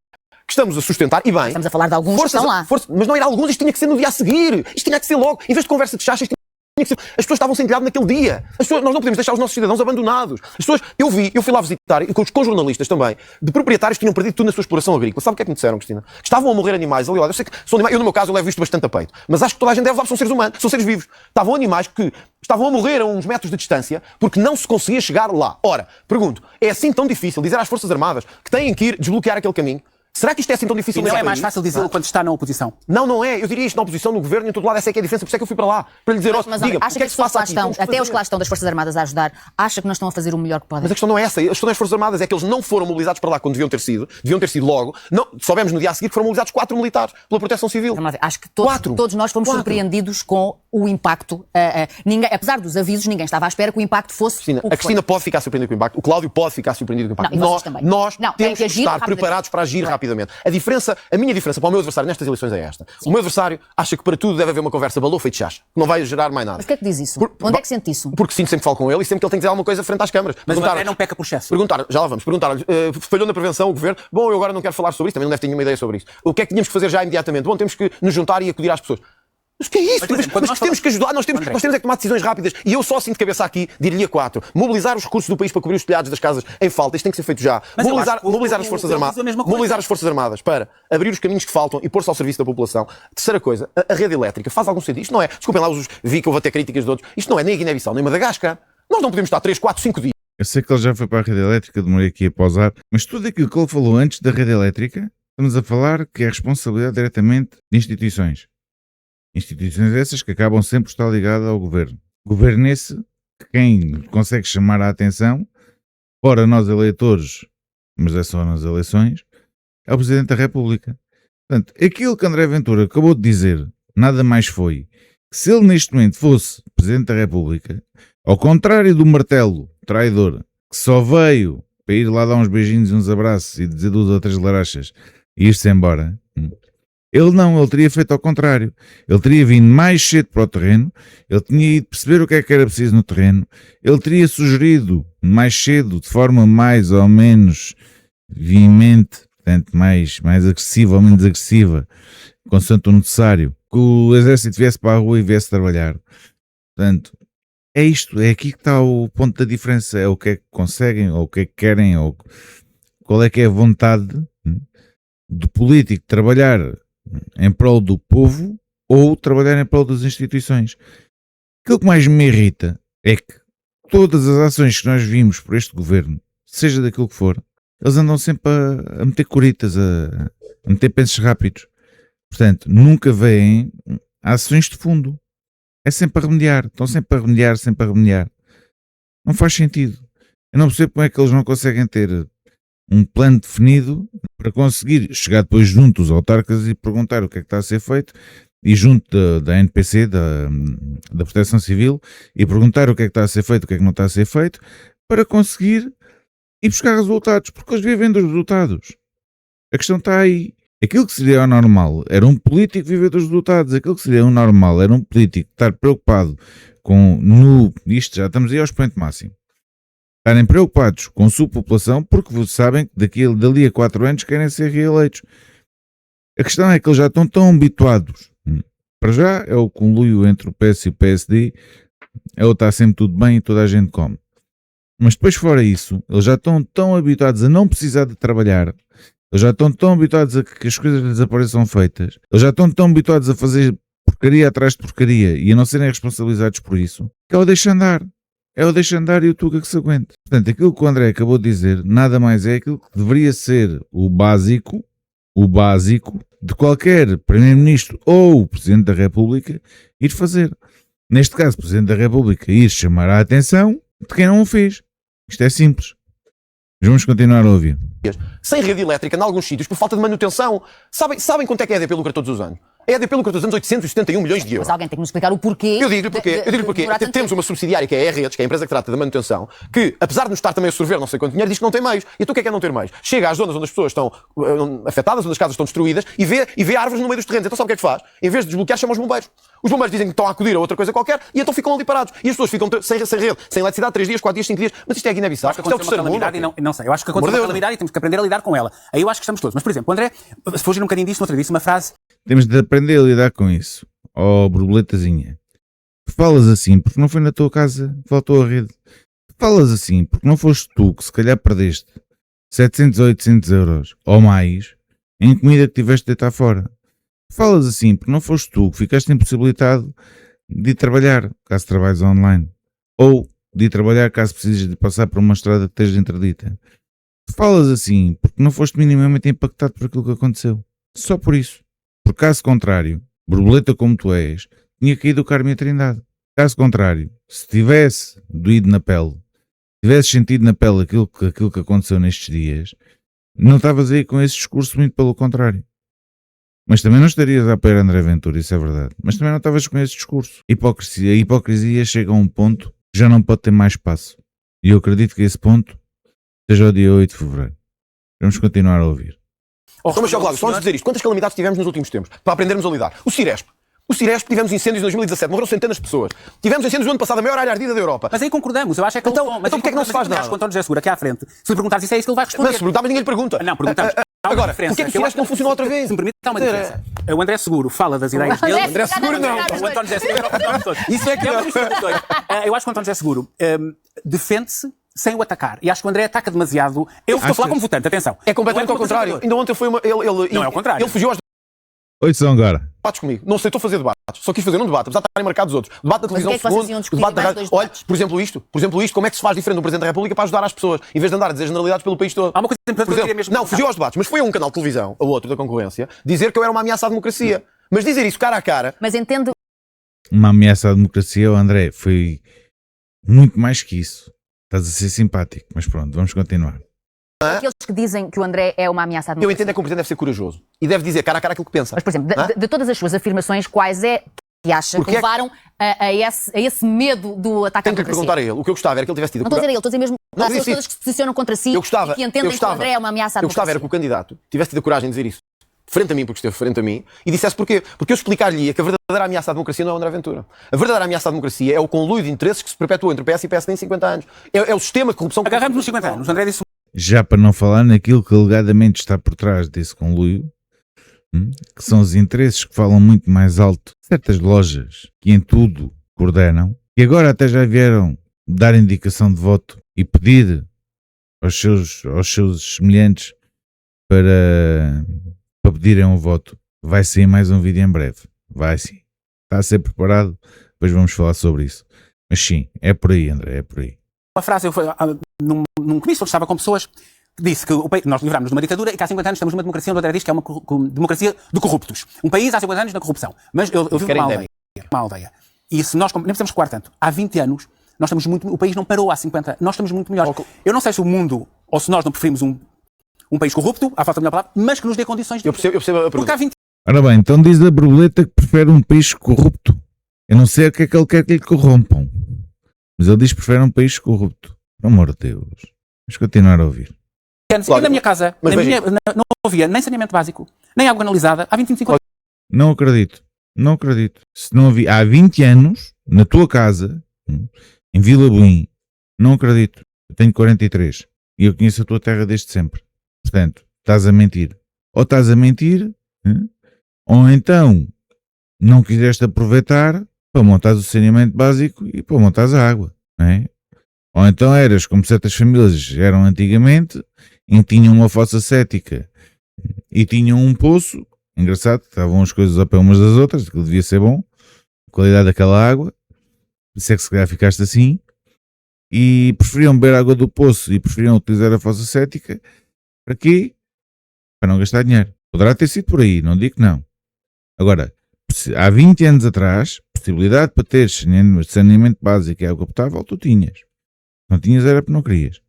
que estamos a sustentar, e bem. Estamos a falar de alguns que estão lá. Mas não era alguns, isto tinha que ser no dia a seguir. Isto tinha que ser logo. Em vez de conversa de chacha, isto tinha que ser. As pessoas estavam sem telhado naquele dia. Nós não podemos deixar os nossos cidadãos abandonados. As pessoas, eu fui lá visitar, e com jornalistas também, de proprietários que tinham perdido tudo na sua exploração agrícola. Sabe o que é que me disseram, Cristina? Que estavam a morrer animais ali. Olha, eu sei que são animais, eu no meu caso eu levo isto bastante a peito, mas acho que toda a gente deve levar, são seres humanos, são seres vivos. Estavam animais que estavam a morrer a uns metros de distância porque não se conseguia chegar lá. Ora, pergunto, é assim tão difícil dizer às Forças Armadas que têm que ir desbloquear aquele caminho? Será que isto é assim tão difícil? E não neste é mais país? fácil dizê-lo quando está na oposição. Não é. Eu diria isto na oposição, no governo e em todo lado. Essa é que é a diferença. Por isso é que eu fui para lá. Para lhe dizer, Mas olha, diga, o acha que é que que se as pessoas que passa lá aqui? estão, Vamos até os fazer. que lá estão das Forças Armadas a ajudar, acha que não estão a fazer o melhor que podem? Mas a questão não é essa. A questão das Forças Armadas é que eles não foram mobilizados para lá quando deviam ter sido. Deviam ter sido logo. Não, soubemos no dia a seguir que foram mobilizados 4 militares pela Proteção Civil. Vamos lá ver. Acho que Quatro. todos nós fomos surpreendidos com o impacto. Ninguém, apesar dos avisos, ninguém estava à espera que o impacto fosse. Cristina, o que a Cristina foi. pode ficar surpreendida com o impacto. O Cláudio pode ficar surpreendido com o impacto. Não, e vocês também. Nós Não, tem temos que que agir estar rapidamente. preparados para agir rapidamente. A minha diferença para o meu adversário nestas eleições é esta. O meu adversário acha que para tudo deve haver uma conversa balofa e de chacha, que não vai gerar mais nada. Mas o que é que diz isso? Por- Onde é que sente isso? Porque sinto sempre que falo com ele e sempre que ele tem que dizer alguma coisa frente às câmaras. Mas o Perguntar- André não peca por excesso. Já lá vamos. Perguntaram-lhe, falhou na prevenção o governo. Bom, eu agora não quero falar sobre isso, também não deve ter nenhuma ideia sobre isso. O que é que tínhamos que fazer já imediatamente? Bom, temos que nos juntar e acudir às pessoas. Mas o que é isso? Mas, por exemplo, quando Mas nós temos que ajudar, nós temos é que tomar decisões rápidas. E eu só assim de cabeça aqui, diria 4. Mobilizar os recursos do país para cobrir os telhados das casas em falta. Isto tem que ser feito já. Mas eu acho que Mobilizar as Forças Armadas. diz a mesma coisa. Mobilizar as Forças Armadas para abrir os caminhos que faltam e pôr-se ao serviço da população. Terceira coisa, a rede elétrica faz algum sentido. Isto não é, desculpem lá, vi que houve até críticas de outros. Isto não é nem a Guiné-Bissau, nem Madagascar. Nós não podemos estar 3, 4, 5 dias. Eu sei que ele já foi para a rede elétrica, demorei aqui a pausar, mas tudo aquilo que ele falou antes da rede elétrica, estamos a falar que é responsabilidade diretamente de instituições. Instituições essas que acabam sempre por estar ligadas ao governo. Governo esse que quem consegue chamar a atenção, fora nós eleitores, mas é só nas eleições, é o Presidente da República. Portanto, aquilo que André Ventura acabou de dizer, nada mais foi que se ele neste momento fosse Presidente da República, ao contrário do martelo traidor, que só veio para ir lá dar uns beijinhos e uns abraços e dizer 2 ou 3 larachas e ir-se embora, ele teria feito ao contrário. Ele teria vindo mais cedo para o terreno, ele tinha ido perceber o que era preciso no terreno, ele teria sugerido mais cedo, de forma mais ou menos veemente, portanto mais agressiva ou menos agressiva, consoante o necessário, que o exército viesse para a rua e viesse trabalhar. Portanto, é isto, é aqui que está o ponto da diferença, é o que é que conseguem, ou o que é que querem, ou qual é que é a vontade do político trabalhar em prol do povo ou trabalhar em prol das instituições. Aquilo que mais me irrita é que todas as ações que nós vimos por este governo, seja daquilo que for, eles andam sempre a meter coritas, a meter pensos rápidos. Portanto, nunca veem ações de fundo. É sempre a remediar. Estão sempre a remediar, sempre a remediar. Não faz sentido. Eu não percebo como é que eles não conseguem ter um plano definido para conseguir chegar depois junto aos autarcas e perguntar o que é que está a ser feito, e junto da NPC, da Proteção Civil, e perguntar o que é que está a ser feito, o que é que não está a ser feito, para conseguir ir buscar resultados, porque eles vivem dos resultados. A questão está aí. Aquilo que seria o normal era um político viver dos resultados. Aquilo que seria o normal era um político estar preocupado com, isto já estamos aí ao expoente máximo, estarem preocupados com a sua população, porque sabem que dali a 4 anos querem ser reeleitos. A questão é que eles já estão tão habituados. Para já é o conluio entre o PS e o PSD, é o está sempre tudo bem e toda a gente come. Mas depois, fora isso, eles já estão tão habituados a não precisar de trabalhar, eles já estão tão habituados a que as coisas lhes apareçam feitas, eles já estão tão habituados a fazer porcaria atrás de porcaria e a não serem responsabilizados por isso, que é o deixa andar. É o deixa andar e o Tuga que se aguente. Portanto, aquilo que o André acabou de dizer, nada mais é aquilo que deveria ser o básico de qualquer Primeiro-Ministro ou Presidente da República ir fazer. Neste caso, o Presidente da República ir chamar a atenção de quem não o fez. Isto é simples. Mas vamos continuar a ouvir. Sem rede elétrica, em alguns sítios, por falta de manutenção. Sabem quanto é que a EDP lucra todos os anos? A EDP lucra todos os anos 871 milhões de euros. Mas alguém tem que nos explicar o porquê. Eu digo-lhe porquê. Temos uma subsidiária que é a E-Redes, que é a empresa que trata da manutenção, que, apesar de nos estar também a sorver não sei quanto dinheiro, diz que não tem meios. E então o que é não ter meios? Chega às zonas onde as pessoas estão afetadas, onde as casas estão destruídas, e vê árvores no meio dos terrenos. Então sabe o que é que faz? Em vez de desbloquear, chama os bombeiros. Os bombeiros dizem que estão a acudir a outra coisa qualquer, e então ficam ali parados. E as pessoas ficam sem rede, sem eletricidade, 3 dias, 4 dias, 5 dias. Mas isto é Guiné-Bissau. Isto é o terceiro mundo. Não sei. Eu acho que aconteceu uma calamidade e temos que aprender a lidar com ela. Aí eu acho que estamos todos. Mas, por exemplo, o André, se fugir um bocadinho disto, outra disse uma frase. Temos de aprender a lidar com isso. Oh, borboletazinha. Falas assim porque não foi na tua casa que faltou a rede. Falas assim porque não foste tu que se calhar perdeste 700 ou 800 euros ou mais em comida que tiveste de deitar fora. Falas assim porque não foste tu que ficaste impossibilitado de ir trabalhar caso trabalhes online. Ou de ir trabalhar caso precises de passar por uma estrada que esteja interdita. Falas assim porque não foste minimamente impactado por aquilo que aconteceu. Só por isso. Por caso contrário, borboleta como tu és, tinha caído o Carme e a Trindade. Caso contrário, se tivesse doído na pele, tivesse sentido na pele aquilo que aconteceu nestes dias, não estavas aí com esse discurso, muito pelo contrário. Mas também não estarias a apoiar André Ventura, isso é verdade. Mas também não estavas com esse discurso. A hipocrisia chega a um ponto que já não pode ter mais espaço. E eu acredito que esse ponto seja o dia 8 de fevereiro. Vamos continuar a ouvir. Então, mas, Flávio, só antes de dizer isto, quantas calamidades tivemos nos últimos tempos? Para aprendermos a lidar. O Ciresp, tivemos incêndios em 2017, morreram centenas de pessoas. Tivemos incêndios no ano passado, a maior área ardida da Europa. Mas aí concordamos, eu acho que é então porque é que não se faz nada? Acho que o António José Seguro aqui à frente, se lhe perguntares isso é isso que ele vai responder. Mas se perguntar, mas ninguém lhe pergunta. Não, perguntamos. Agora, porquê é que o Ciresp não funcionou outra vez? Se me permite, há uma diferença. O André Seguro fala das ideias dele. André Seguro não. O António José Seguro não. Isso é que não. Eu acho que o António José Seguro defende-se sem o atacar. E acho que o André ataca demasiado. Eu estou a falar como votante, atenção. É completamente ao contrário. Ainda ontem foi uma... Não é ao contrário. Ele fugiu aos Ouçam agora. debates comigo. Não aceitou fazer debates. Só quis fazer um debate, apesar de estarem marcados outros. Debate da televisão segundo, debate da rádio. Olha, por exemplo isto, como é que se faz diferente do Presidente da República para ajudar as pessoas, em vez de andar a dizer generalidades pelo país todo. Há uma coisa importante que eu queria mesmo... Não, fugiu aos debates, mas foi a um canal de televisão, a outro da concorrência, dizer que eu era uma ameaça à democracia. Mas dizer isso cara a cara... Mas entendo... Uma ameaça à democracia, André, foi muito mais que isso. Estás a ser simpático, mas pronto, vamos continuar. Aqueles que dizem que o André é uma ameaça à democracia. Eu entendo é que o Presidente deve ser corajoso e deve dizer cara a cara aquilo que pensa. Mas, por exemplo, de todas as suas afirmações, quais é que acha que levaram a esse medo do ataque à democracia? Tenho que lhe perguntar a ele. O que eu gostava era que ele tivesse tido... Não estou a dizer a ele, estou a dizer mesmo as pessoas todas que se posicionam contra si e que entendem que o André é uma ameaça à democracia. Eu gostava era que o candidato tivesse tido a coragem de dizer isso frente a mim, porque esteve frente a mim, e dissesse porquê. Porque eu explicar-lhe que a verdadeira ameaça à democracia não é o André Ventura. A verdadeira ameaça à democracia é o conluio de interesses que se perpetua entre o PS e o PSD em 50 anos. É o sistema de corrupção... Agarramos nos 50 anos. O André disse... Já para não falar naquilo que alegadamente está por trás desse conluio, que são os interesses que falam muito mais alto de certas lojas que em tudo coordenam, e agora até já vieram dar indicação de voto e pedir aos seus semelhantes para pedirem um voto. Vai sair mais um vídeo em breve. Vai sim. Está a ser preparado. Depois vamos falar sobre isso. Mas sim, é por aí, André, é por aí. Uma frase, eu fui num comício onde estava com pessoas, que disse que nós livrámos de uma ditadura e que há 50 anos estamos numa democracia onde o André diz que é uma democracia de corruptos. Um país há 50 anos na corrupção. Mas eu vivo numa aldeia. E se nós, nem precisamos recuar tanto, há 20 anos, nós estamos muito, o país não parou há 50, nós estamos muito melhores. Eu não sei se o mundo, ou se nós não preferimos um país corrupto, à falta de melhor palavra, mas que nos dê condições de... Eu percebo a pergunta. Porque há 20 Ora bem, então diz a borboleta que prefere um país corrupto. Eu não sei o que é que ele quer que lhe corrompam. Mas ele diz que prefere um país corrupto. Pelo amor de Deus. Vamos continuar a ouvir. anos, eu na minha casa, não havia nem saneamento básico, nem água analisada, há 25 anos. Não acredito. Não acredito. Se não havia há 20 anos, na tua casa, em Vila Buim, não acredito. Eu tenho 43 e eu conheço a tua terra desde sempre. Portanto, estás a mentir. Ou estás a mentir, ou então não quiseste aproveitar para montares o saneamento básico e para montares a água, não é? Ou então eras como certas famílias eram antigamente, em que tinham uma fossa cética e tinham um poço. Engraçado, estavam as coisas ao pé umas das outras, que devia ser bom, a qualidade daquela água, por isso é que se calhar ficaste assim, e preferiam beber água do poço e preferiam utilizar a fossa cética, para quê? Para não gastar dinheiro. Poderá ter sido por aí, não digo que não. Agora, há 20 anos atrás, possibilidade para ter saneamento básico e água potável, tu tinhas. Não tinhas era porque não querias.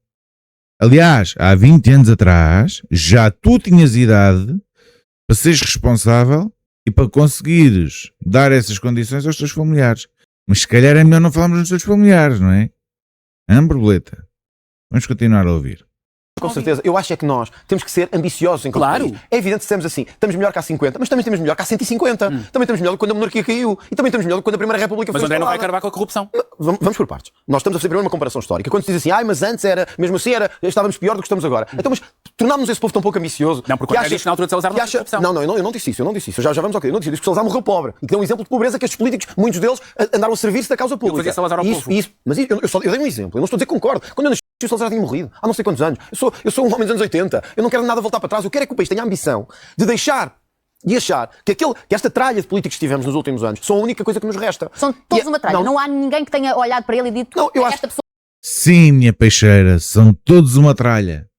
Aliás, há 20 anos atrás, já tu tinhas idade para seres responsável e para conseguires dar essas condições aos teus familiares. Mas se calhar é melhor não falarmos nos teus familiares, não é? Borboleta. Vamos continuar a ouvir. Com certeza. Eu acho é que nós temos que ser ambiciosos em Claro. país. É evidente que dissemos assim, estamos melhor que há 50, mas também estamos melhor que há 150. Também estamos melhor quando a monarquia caiu. E também estamos melhor quando a Primeira República Mas foi o André não vai instalada. acabar com a corrupção. Vamos por partes. Nós estamos a fazer primeiro uma comparação histórica. Quando se diz assim, mas antes era, mesmo assim estávamos pior do que estamos agora. Então, mas tornámos esse povo tão pouco ambicioso. Não, porque o André diz que na altura de Salazar não havia corrupção. Não, eu não disse isso, Já vamos ao quê? Eu não disse isso, que Salazar morreu pobre. E que deu um exemplo de pobreza que estes políticos, muitos deles, andaram a servir-se da causa pública. fazia Salazar ao povo. Mas eu dei um exemplo. Eu não estou a dizer que concordo. Quando eu nasci, o Salazar tinha morrido há não sei quantos anos. Eu sou um homem dos anos 80. Eu não quero nada voltar para trás. Eu quero é que o país tenha a ambição de deixar e achar que esta tralha de políticos que tivemos nos últimos anos são a única coisa que nos resta. São todos uma tralha. Não há ninguém que tenha olhado para ele e dito Não, eu acho- esta pessoa. Sim, minha peixeira, são todos uma tralha.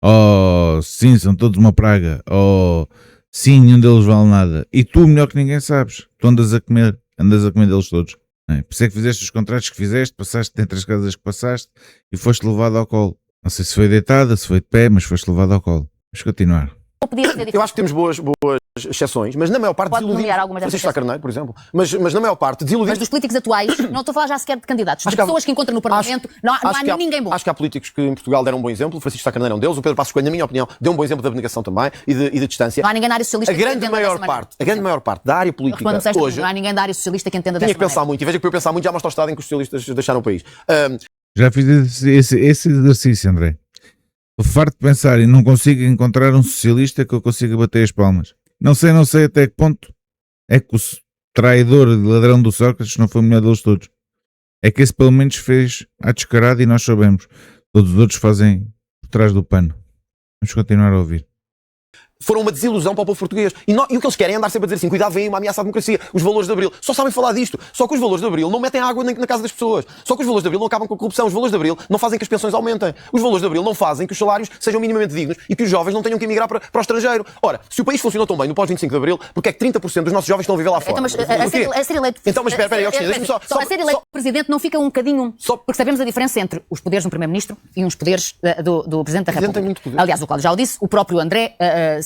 Oh, sim, são todos uma praga. Oh, sim, nenhum deles vale nada. E tu, melhor que ninguém, sabes. Tu andas a comer deles todos. Por isso é que fizeste os contratos que fizeste, passaste entre as casas que passaste e foste levado ao colo. Não sei se foi deitada, se foi de pé, mas foste levado ao colo. Vamos continuar. Podia ser diferente. Eu acho que temos boas exceções, mas na maior parte Pode desiludimos. nomear algumas dessas Francisco Sá Carneiro, por exemplo. Mas na maior parte Mas desiludimos. dos políticos atuais, não estou a falar já sequer de candidatos, de Acho que há- pessoas que encontram no Parlamento, não há ninguém bom. Acho que há políticos que em Portugal deram um bom exemplo. O Francisco Sá Carneiro é um deles. O Pedro Passos Coelho, na minha opinião, deu um bom exemplo de abnegação também e de distância. Não há ninguém da área socialista A que grande entenda maior dessa maneira. parte, a grande maior parte da área política Quando disseste, hoje não há ninguém da área socialista que entenda tinha dessa que pensar maneira. muito. E veja que para eu pensar muito já mostra o estado em que os socialistas deixaram o país. Já fiz esse exercício, André. Estou farto de pensar e não consigo encontrar um socialista que eu consiga bater as palmas. Não sei até que ponto é que o traidor e ladrão do Sócrates não foi o melhor deles todos. É que esse pelo menos fez à descarada e nós sabemos. Todos os outros fazem por trás do pano. Vamos continuar a ouvir. Foram uma desilusão para o povo português. E o que eles querem é andar sempre a dizer assim, cuidado, vem uma ameaça à democracia. Os valores de Abril. Só sabem falar disto. Só que os valores de Abril não metem água na casa das pessoas. Só que os valores de Abril não acabam com a corrupção. Os valores de Abril não fazem que as pensões aumentem. Os valores de Abril não fazem que os salários sejam minimamente dignos e que os jovens não tenham que emigrar para o estrangeiro. Ora, se o país funcionou tão bem no pós-25 de Abril, porque é que 30% dos nossos jovens estão a viver lá fora? Então, mas a ser eleito. Então, mas espera, deixa-me só... A ser eleito presidente não fica um bocadinho. Porque sabemos a diferença entre os poderes do Primeiro-Ministro e os poderes do Presidente da O Presidente tem República. muito poder. Aliás, o Cláudio já o disse, o próprio André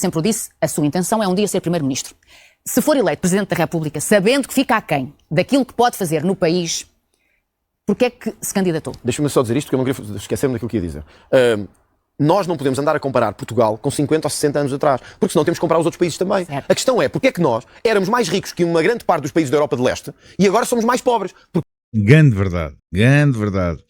sempre o disse, a sua intenção é um dia ser Primeiro-Ministro. Se for eleito Presidente da República, sabendo que fica aquém daquilo que pode fazer no país, porque é que se candidatou? Deixa-me só dizer isto, porque eu não queria esquecer-me daquilo que ia dizer. Nós não podemos andar a comparar Portugal com 50 ou 60 anos atrás, porque senão temos que comparar os outros países também. Certo. A questão é, porque é que nós éramos mais ricos que uma grande parte dos países da Europa de Leste e agora somos mais pobres? Grande verdade. Grande verdade.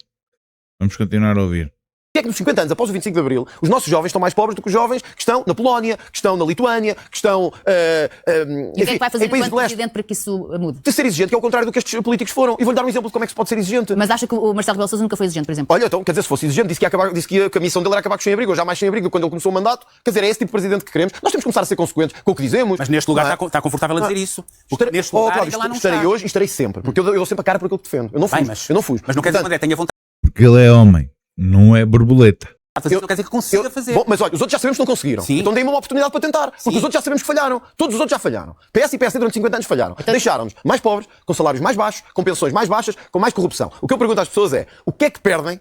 Vamos continuar a ouvir. é que nos 50 anos, após o 25 de Abril, os nossos jovens estão mais pobres do que os jovens que estão na Polónia, que estão na Lituânia, que estão E o que é que vai fazer em países enquanto de leste? presidente para que isso mude? De ser exigente, que é o contrário do que estes políticos foram. E vou-lhe dar um exemplo de como é que se pode ser exigente. Mas acha que o Marcelo Rebelo de Sousa nunca foi exigente, por exemplo? Olha, então, quer dizer, se fosse exigente, que a missão dele era acabar com o sem-abrigo, ou já mais sem-abrigo do que quando ele começou o mandato. Quer dizer, é esse tipo de presidente que queremos. Nós temos que começar a ser consequentes com o que dizemos. Mas neste lugar não é? está confortável a dizer isso. Porque neste lugar Cláudio, ainda lá não estarei está. hoje e estarei sempre. Porque eu dou sempre a cara por aquilo que defendo. Eu não fujo. Bem, Eu não fujo. Mas não quer dizer, Portanto, André, tenha vontade Porque ele é homem, não é borboleta. de fazer, não quer dizer que consiga fazer. Bom, mas olha, os outros já sabemos que não conseguiram. Sim. Então deem-me uma oportunidade para tentar. Porque Sim. os outros já sabemos que falharam. Todos os outros já falharam. PS e PSD durante 50 anos falharam. Deixaram-nos mais pobres, com salários mais baixos, com pensões mais baixas, com mais corrupção. O que eu pergunto às pessoas é, o que é que perdem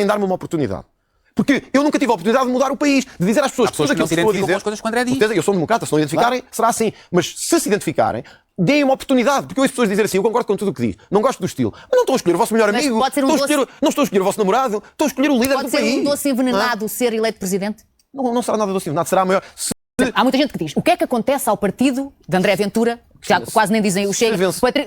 em dar-me uma oportunidade? Porque eu nunca tive a oportunidade de mudar o país, de dizer às pessoas Há pessoas tudo que não aquilo se que estou a identificam dizer. com as coisas que o André diz. Certeza, eu sou um democrata, se não identificarem, será assim. Mas se identificarem, deem uma oportunidade. Porque eu ouço pessoas dizer assim, eu concordo com tudo o que diz, não gosto do estilo. Mas não estou a escolher o vosso melhor Mas amigo, pode ser um não estou a escolher o vosso namorado, estou a escolher o líder Pode do ser país. um doce envenenado ser eleito presidente? Não será nada doce envenenado, será a maior... Há muita gente que diz, o que é que acontece ao partido de André Ventura, que já quase nem dizem o Chega,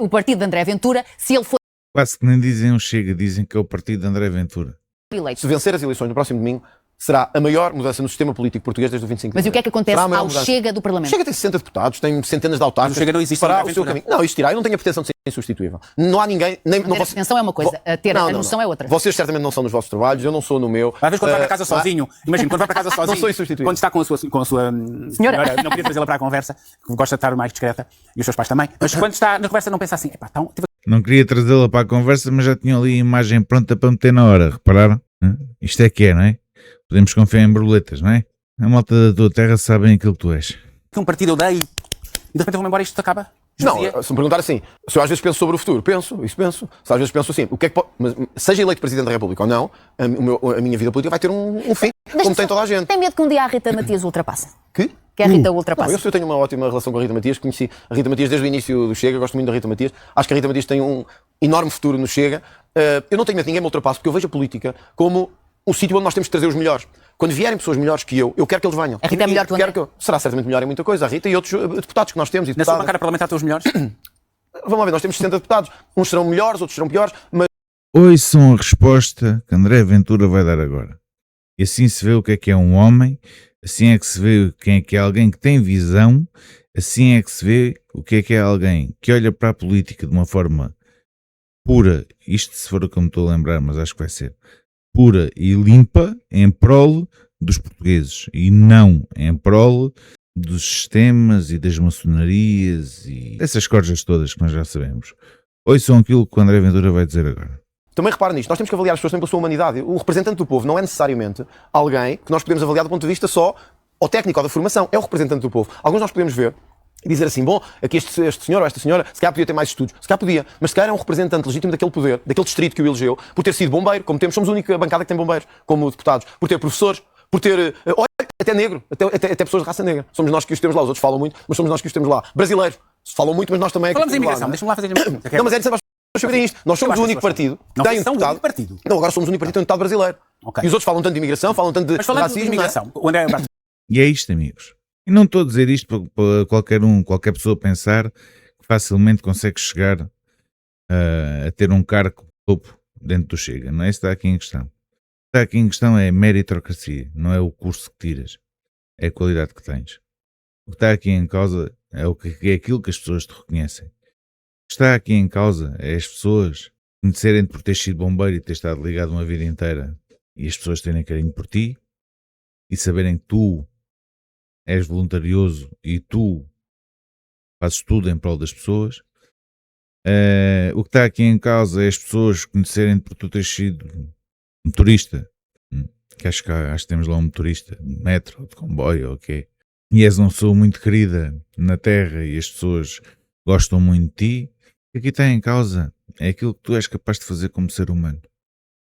o partido de André Ventura, se ele for Quase que nem dizem o Chega, dizem que é o partido de André Ventura. eleito? Se vencer as eleições no próximo domingo, será a maior mudança no sistema político português desde o 25 de Mas e o que é que acontece Será a maior ao mudança. Chega do O Parlamento? Chega tem 60 deputados, tem centenas de autarcas. Mas o Chega não existe fará sem o seu Ventura. caminho. Não, existirá. Eu não tenho a pretensão de ser insubstituível. Não há ninguém... Nem, Ter a pretensão é uma coisa, ter a noção é outra. Vocês certamente não são nos vossos trabalhos, eu não sou no meu. Às vezes quando vai para casa sozinho, imagina, quando vai para casa sozinho, sou insubstituível. quando está com a sua senhora, não podia trazê-la para a conversa, que gosta de estar mais discreta, e os seus pais também, mas quando está na conversa não pensa assim, epá, então, Não queria trazê-la para a conversa, mas já tinham ali a imagem pronta para meter na hora, repararam? Isto é que é, não é? Podemos confiar em borboletas, não é? A malta da tua terra sabe bem aquilo que tu és. que um partido eu dei, e de repente eu vou-me embora e isto acaba. Não, se me perguntar assim, se eu às vezes penso sobre o futuro, penso. Se às vezes penso assim, o que é que pode, mas, seja eleito Presidente da República ou não, a minha vida política vai ter um fim, como tem toda a gente. Tem medo que um dia a Rita Matias ultrapasse? Que? Que a Rita Não, ultrapasse? eu tenho uma ótima relação com a Rita Matias, conheci a Rita Matias desde o início do Chega, gosto muito da Rita Matias, acho que a Rita Matias tem um enorme futuro no Chega. Eu não tenho medo de ninguém me ultrapasse, porque eu vejo a política como um sítio onde nós temos de trazer os melhores. Quando vierem pessoas melhores que eu quero que eles venham. A Rita é melhor que o André? Será certamente melhor em muita coisa, a Rita e outros deputados que nós temos. E Na sua deputadas. bancada parlamentar estão os melhores? Vamos lá ver, nós temos 60 deputados, uns serão melhores, outros serão piores, mas Ouçam a resposta que André Ventura vai dar agora. E assim se vê o que é um homem, assim é que se vê quem é que é alguém que tem visão, assim é que se vê o que é alguém que olha para a política de uma forma pura, isto se for o que eu me estou a lembrar, mas acho que vai ser, pura e limpa em prol dos portugueses e não em prol dos sistemas e das maçonarias e dessas corjas todas que nós já sabemos. Ouçam aquilo que o André Ventura vai dizer agora. também repare nisto, nós temos que avaliar as pessoas também pela sua humanidade. O representante do povo não é necessariamente alguém que nós podemos avaliar do ponto de vista só ou técnico ou da formação, é o representante do povo. Alguns nós podemos ver e dizer assim, bom, aqui este senhor ou esta senhora, se calhar podia ter mais estudos, se calhar podia, mas se calhar é um representante legítimo daquele poder, daquele distrito que o elegeu, por ter sido bombeiro, como somos a única bancada que tem bombeiros, como deputados, por ter professores, por ter, olha, até negro, até pessoas de raça negra. Somos nós que os temos lá, os outros falam muito, mas somos nós que os temos lá. Brasileiros, falam muito, mas nós também é que Falamos em temos lá, imigração, não é? deixa-me lá fazer a imigração. Não, mas é necessário para saberem isto. Nós somos o único partido que Não tem um são o deputado. único partido. Não, agora somos o único partido que tem um deputado brasileiro. Ok. E os outros falam tanto de imigração, falam tanto de Mas falando de racismo. não é? imigração, o André E é isto, amigos. E não estou a dizer isto para qualquer pessoa pensar que facilmente consegue chegar a ter um cargo de topo dentro do Chega. Não é isso que está aqui em questão. O que está aqui em questão é a meritocracia, não é o curso que tiras, é a qualidade que tens. O que está aqui em causa é aquilo que as pessoas te reconhecem. O que está aqui em causa é as pessoas conhecerem-te por ter sido bombeiro e ter estado ligado uma vida inteira e as pessoas terem carinho por ti e saberem que tu és voluntarioso e tu fazes tudo em prol das pessoas. O que está aqui em causa é as pessoas conhecerem por tu teres sido motorista, que acho que temos lá um motorista de metro, de comboio, ok, e és uma pessoa muito querida na terra e as pessoas gostam muito de ti. O que aqui está em causa é aquilo que tu és capaz de fazer como ser humano,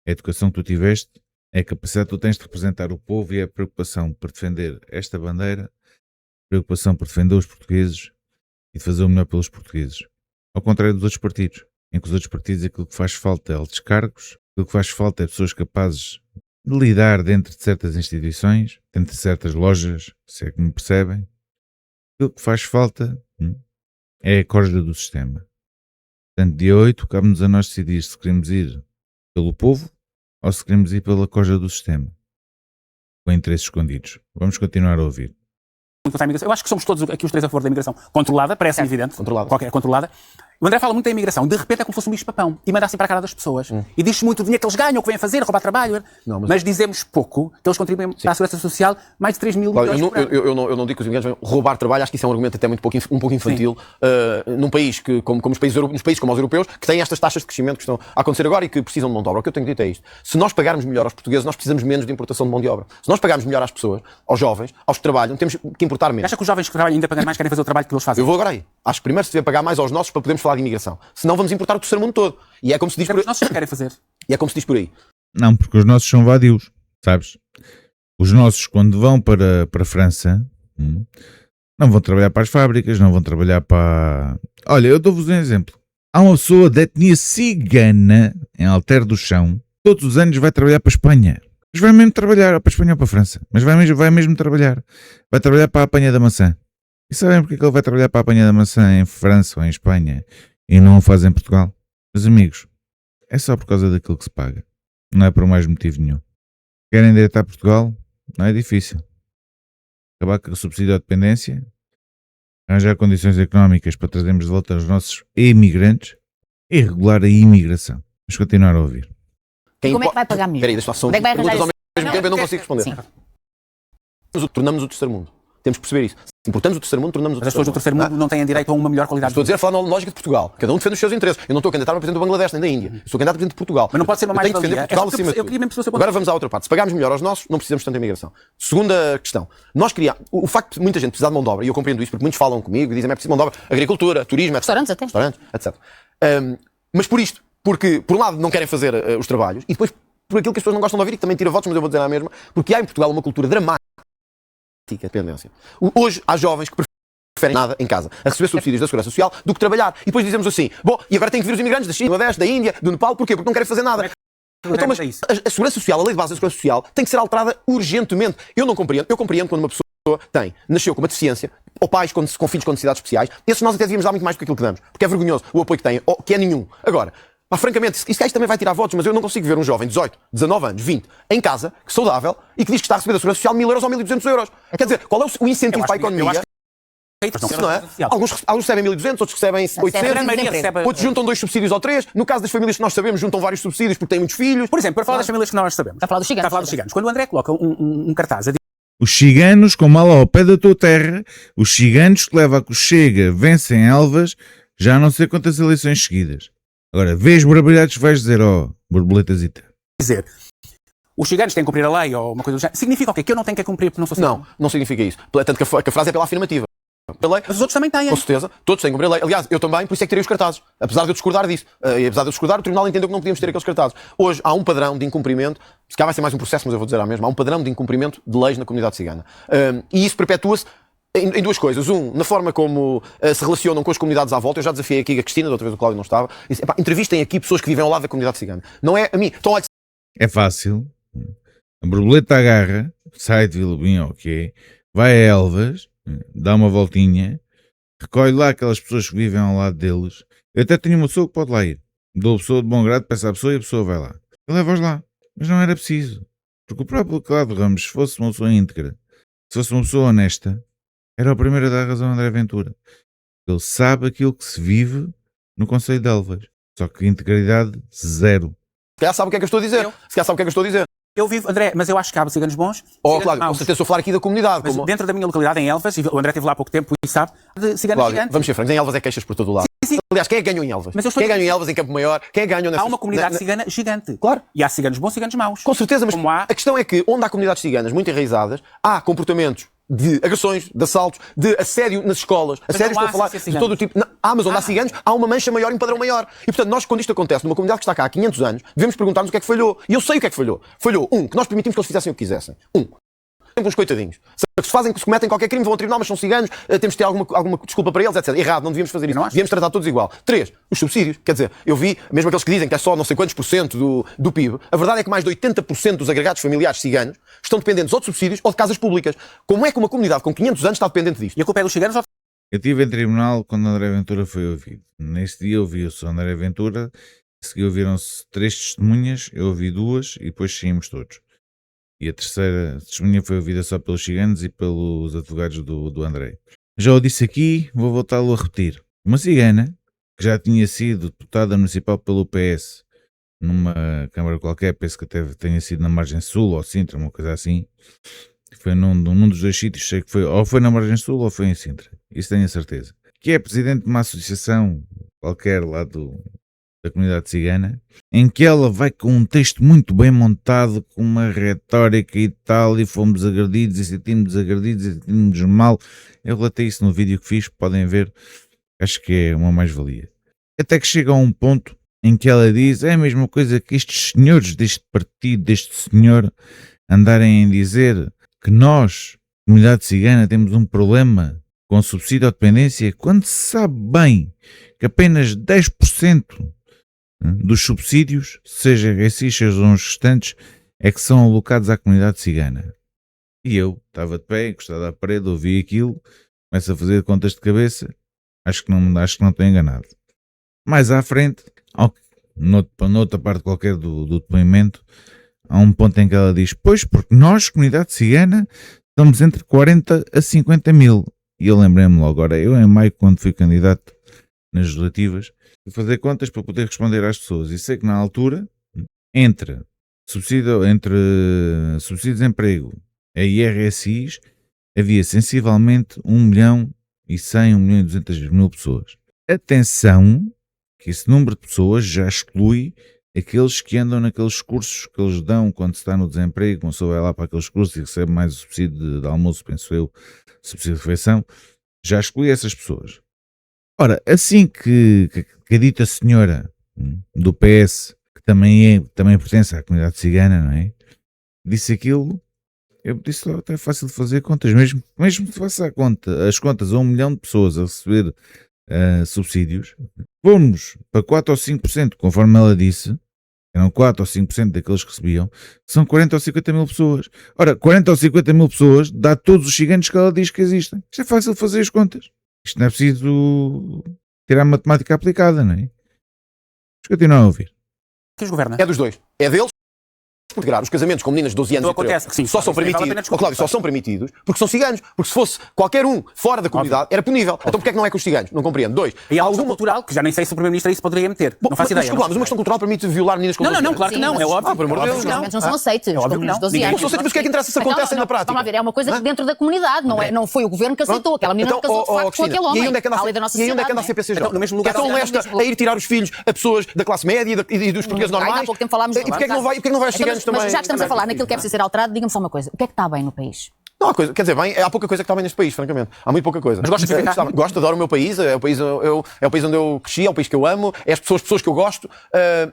é a educação que tu tiveste, é a capacidade que tu tens de representar o povo e é a preocupação por defender esta bandeira, a preocupação por defender os portugueses e de fazer o melhor pelos portugueses. Ao contrário dos outros partidos, em que os outros partidos aquilo que faz falta é altos cargos, aquilo que faz falta é pessoas capazes de lidar dentro de certas instituições, dentro de certas lojas, se é que me percebem. Aquilo que faz falta é a corda do sistema. Portanto, dia 8, cabe-nos a nós decidir se queremos ir pelo povo ou se queremos ir pela coja do sistema, com interesses escondidos. Vamos continuar a ouvir. Eu acho que somos todos aqui os três a favor da imigração controlada, parece evidente. Controlada. O André fala muito da imigração. De repente é como se fosse um bicho-papão e manda assim para a cara das pessoas. E diz-se muito o dinheiro que eles ganham, o que vêm fazer, roubar trabalho. Não, mas dizemos pouco que eles contribuem para a segurança social mais de 3 mil milhões por ano. Eu não digo que os imigrantes vão roubar trabalho, acho que isso é um argumento até um pouco infantil. Num país como os países como os europeus, que têm estas taxas de crescimento que estão a acontecer agora e que precisam de mão de obra. O que eu tenho dito é isto. Se nós pagarmos melhor aos portugueses, nós precisamos menos de importação de mão de obra. Se nós pagarmos melhor às pessoas, aos jovens, aos que trabalham, temos que importar menos. Acha que os jovens que trabalham ainda pagando mais querem fazer o trabalho que eles fazem? Eu vou agora aí. Acho que primeiro se devia pagar mais aos nossos para podermos falar de imigração. Senão vamos importar o terceiro mundo todo. E é como se diz por aí. Os nossos querem fazer. E é como se diz por aí. Não, porque os nossos são vadios, sabes? Os nossos, quando vão para a França, não vão trabalhar para as fábricas, não vão trabalhar para... Olha, eu dou-vos um exemplo. Há uma pessoa de etnia cigana, em Alter do Chão, todos os anos vai trabalhar para a Espanha. Mas vai mesmo trabalhar, para a Espanha ou para a França. Mas vai mesmo trabalhar. Vai trabalhar para a apanha da maçã. E sabem porque é que ele vai trabalhar para a apanha da maçã em França ou em Espanha e não o faz em Portugal? Meus amigos, é só por causa daquilo que se paga. Não é por mais motivo nenhum. Querem endireitar a Portugal? Não é difícil. Acabar com o subsídio à dependência, arranjar condições económicas para trazermos de volta os nossos imigrantes e regular a imigração. Vamos continuar a ouvir. Como é que vai pagar melhor? Espera aí, deixa-me só Onde é que vai arranjar ao mesmo tempo eu não consigo responder. Sim. Tornamos o terceiro mundo. Temos que perceber isso. Se importamos o terceiro mundo, tornamos o Mas as pessoas do terceiro mundo não têm direito a uma melhor qualidade de vida. Estou a dizer, a falar na lógica de Portugal. Cada um defende os seus interesses. Eu não estou a candidatar-me a presidente do Bangladesh nem da Índia. Estou a candidatar a presidente de Portugal. Mas não pode ser uma mais-valia. Eu tenho que defender Portugal acima de tudo. Agora vamos à outra parte. Se pagarmos melhor aos nossos, não precisamos de tanta imigração. Segunda questão. Nós criamos... O facto de muita gente precisar de mão de obra, e eu compreendo isso porque muitos falam comigo e dizem é preciso mão de obra, agricultura, turismo, etc. Restaurantes, etc. Mas por isto, porque por um lado não querem fazer os trabalhos e depois por aquilo que as pessoas não gostam de ouvir e que também tira votos, mas eu vou dizer a mesma, porque há em Portugal uma cultura dramática de dependência. Hoje há jovens que preferem nada em casa, a receber subsídios da Segurança Social, do que trabalhar. E depois dizemos assim, bom, e agora tem que vir os imigrantes da China, do Bangladesh, da Índia, do Nepal, porquê? Porque não querem fazer nada. Então, mas a Segurança Social, a lei de base da Segurança Social, tem que ser alterada urgentemente. Eu compreendo quando uma pessoa nasceu com uma deficiência, ou pais com filhos com necessidades especiais, esses nós até devíamos dar muito mais do que aquilo que damos, porque é vergonhoso o apoio que têm, ou que é nenhum. Agora, francamente, isso também vai tirar votos, mas eu não consigo ver um jovem de 18, 19 anos, 20, em casa, saudável, e que diz que está a receber da Segurança Social 1.000 euros ou 1.200 euros. Quer dizer, qual é o incentivo para a economia? Não é? Alguns recebem 1.200, outros recebem 800, outros juntam 2 subsídios ou 3. No caso das famílias que nós sabemos, juntam vários subsídios porque têm muitos filhos. Por exemplo, para falar das famílias que nós sabemos. Está a falar dos ciganos. Quando o André coloca um cartaz a dizer... Os ciganos, com mal ao pé da tua terra, os ciganos que leva a que chega, vencem Elvas, já não sei quantas eleições seguidas. Agora, vês barbaridades, vais dizer, borboletazita. Dizer, os ciganos têm que cumprir a lei ou uma coisa do género. Significa o quê? Que eu não tenho que cumprir porque não sou cigano? Não significa isso. Tanto que a frase é pela afirmativa. Mas os outros também têm. Com certeza, todos têm que cumprir a lei. Aliás, eu também, por isso é que tirei os cartazes. Apesar de eu discordar disso. E apesar de eu discordar, o Tribunal entendeu que não podíamos ter aqueles cartazes. Hoje há um padrão de incumprimento, se calhar vai ser mais um processo, mas eu vou dizer à mesma, há um padrão de incumprimento de leis na comunidade cigana. E isso perpetua-se em duas coisas. Na forma como se relacionam com as comunidades à volta. Eu já desafiei aqui a Cristina, da outra vez o Cláudio não estava. Disse, entrevistem aqui pessoas que vivem ao lado da comunidade cigana. Não é a mim. Então, olha... É fácil. A borboleta agarra, sai de Vila Boinha, ok, vai a Elvas, dá uma voltinha, recolhe lá aquelas pessoas que vivem ao lado deles. Eu até tenho uma pessoa que pode lá ir. Dou a pessoa de bom grado, peço à pessoa e a pessoa vai lá. Eu levo-os lá. Mas não era preciso. Porque o próprio Cláudio Ramos, se fosse uma pessoa íntegra, se fosse uma pessoa honesta, era o primeiro a dar razão a André Ventura. Ele sabe aquilo que se vive no Conselho de Elvas. Só que integridade zero. Se calhar sabe o que é que eu estou a dizer. Eu vivo, André, mas eu acho que há ciganos bons. Claro, com certeza estou a falar aqui da comunidade. Mas dentro da minha localidade, em Elvas, e o André esteve lá há pouco tempo e sabe, de ciganos gigantes. Vamos ser francos, em Elvas é queixas por todo o lado. Sim. Aliás, quem é que ganhou em Elvas? Quem ganhou em Elvas, em Campo Maior? Quem é que ganhou Há uma comunidade cigana gigante. Claro. E há ciganos bons e ciganos maus. Com certeza, mas a questão é que onde há comunidades ciganas muito enraizadas, há comportamentos de agressões, de assaltos, de assédio nas escolas. Assédio, estou a falar de todo o tipo. Mas onde há ciganos, há uma mancha maior e um padrão maior. E portanto, nós, quando isto acontece numa comunidade que está cá há 500 anos, devemos perguntar-nos o que é que falhou. E eu sei o que é que falhou. Falhou, que nós permitimos que eles fizessem o que quisessem. Sempre uns coitadinhos. Se cometem qualquer crime, vão ao tribunal, mas são ciganos, temos de ter alguma desculpa para eles, etc. Errado, não devíamos fazer isso. Devíamos tratar todos igual. 3, os subsídios. Quer dizer, eu vi, mesmo aqueles que dizem que é só não sei quantos % do PIB, a verdade é que mais de 80% dos agregados familiares ciganos estão dependentes ou de subsídios ou de casas públicas. Como é que uma comunidade com 500 anos está dependente disto? E a culpa é dos ciganos? Eu estive em tribunal quando André Ventura foi ouvido. Neste dia ouviu-se André Ventura A seguir ouviram-se 3 testemunhas, eu ouvi 2 e depois saímos todos. E a terceira testemunha foi ouvida só pelos ciganos e pelos advogados do André. Já o disse aqui, vou voltá-lo a repetir. Uma cigana, que já tinha sido deputada municipal pelo PS, numa Câmara qualquer, penso que até tenha sido na Margem Sul ou Sintra, uma coisa assim. Foi num dos 2 sítios, sei que foi, ou foi na Margem Sul ou foi em Sintra. Isso tenho a certeza. Que é presidente de uma associação qualquer lá da comunidade cigana, em que ela vai com um texto muito bem montado, com uma retórica e tal, e fomos agredidos e sentimos agredidos e sentimos mal. Eu relatei isso no vídeo que fiz, podem ver, acho que é uma mais-valia. Até que chega a um ponto em que ela diz, é a mesma coisa que estes senhores deste partido, deste senhor, andarem a dizer que nós, comunidade cigana, temos um problema com subsídio à dependência, quando se sabe bem que apenas 10% dos subsídios, seja esses, sejam os restantes, é que são alocados à comunidade cigana. E eu estava de pé, encostado à parede, ouvi aquilo, começo a fazer contas de cabeça, acho que não estou enganado. Mais à frente, noutra parte qualquer do depoimento, há um ponto em que ela diz, pois, porque nós, comunidade cigana, estamos entre 40 a 50 mil. E eu lembrei-me logo, agora, eu em maio, quando fui candidato nas legislativas, fui fazer contas para poder responder às pessoas. E sei que na altura, entre subsídio de desemprego e IRSIs, havia sensivelmente 1.100.000, 1.200.000 pessoas. Atenção, que esse número de pessoas já exclui aqueles que andam naqueles cursos que eles dão quando se está no desemprego, quando se vai lá para aqueles cursos e recebe mais o subsídio de almoço, penso eu, subsídio de refeição, já exclui essas pessoas. Ora, assim que a dita senhora do PS, que também pertence à comunidade cigana, não é? Disse aquilo, eu disse logo, até é fácil de fazer contas, mesmo que faça as contas a 1 milhão de pessoas a receber subsídios, fomos para 4 ou 5%, conforme ela disse, eram 4 ou 5% daqueles que recebiam, são 40 ou 50 mil pessoas. Ora, 40 ou 50 mil pessoas dá todos os ciganos que ela diz que existem. Isto é fácil de fazer as contas. Isto não é preciso tirar matemática aplicada, não é? Vamos continuar a ouvir. Quem os governa? É dos dois. É deles. Porque, claro, os casamentos com meninas de 12 anos Então acontece que sim, só são permitidos, Cláudio, só são permitidos porque são ciganos. Porque se fosse qualquer um fora da comunidade, era punível. Então porquê é que não é com os ciganos? Não compreendo. 2. E há alguma cultural, que já nem sei se o Primeiro-Ministro aí se poderia meter. Bom, não faço mas, ideia. mas uma questão cultural permite violar meninas com 12 anos? Não, claro que não, é óbvio. Por amor de Deus, Os casamentos não são aceitos. óbvio que não. 12 anos. Não são aceitos, mas o que é que interessa se acontece na prática? Vamos lá ver, é uma coisa dentro da comunidade, não foi o governo que aceitou. Aquela menina casou de facto com aquele homem. E onde é que anda a CPCJ? É tão lesta a ir tirar os filhos a pessoas da classe média e dos portugueses normais? Há pouco tempo falámos E porquê é que não vai aos ciganos também? Mas já que estamos a falar naquilo que é preciso ser alterado, diga-me só uma coisa. O que é que está bem no país? Não há coisa, quer dizer, bem, há pouca coisa que está bem neste país, francamente. Há muito pouca coisa. Mas gosta de ficar? Gosto, adoro o meu país, é o país onde eu cresci, é o país que eu amo, é as pessoas que eu gosto,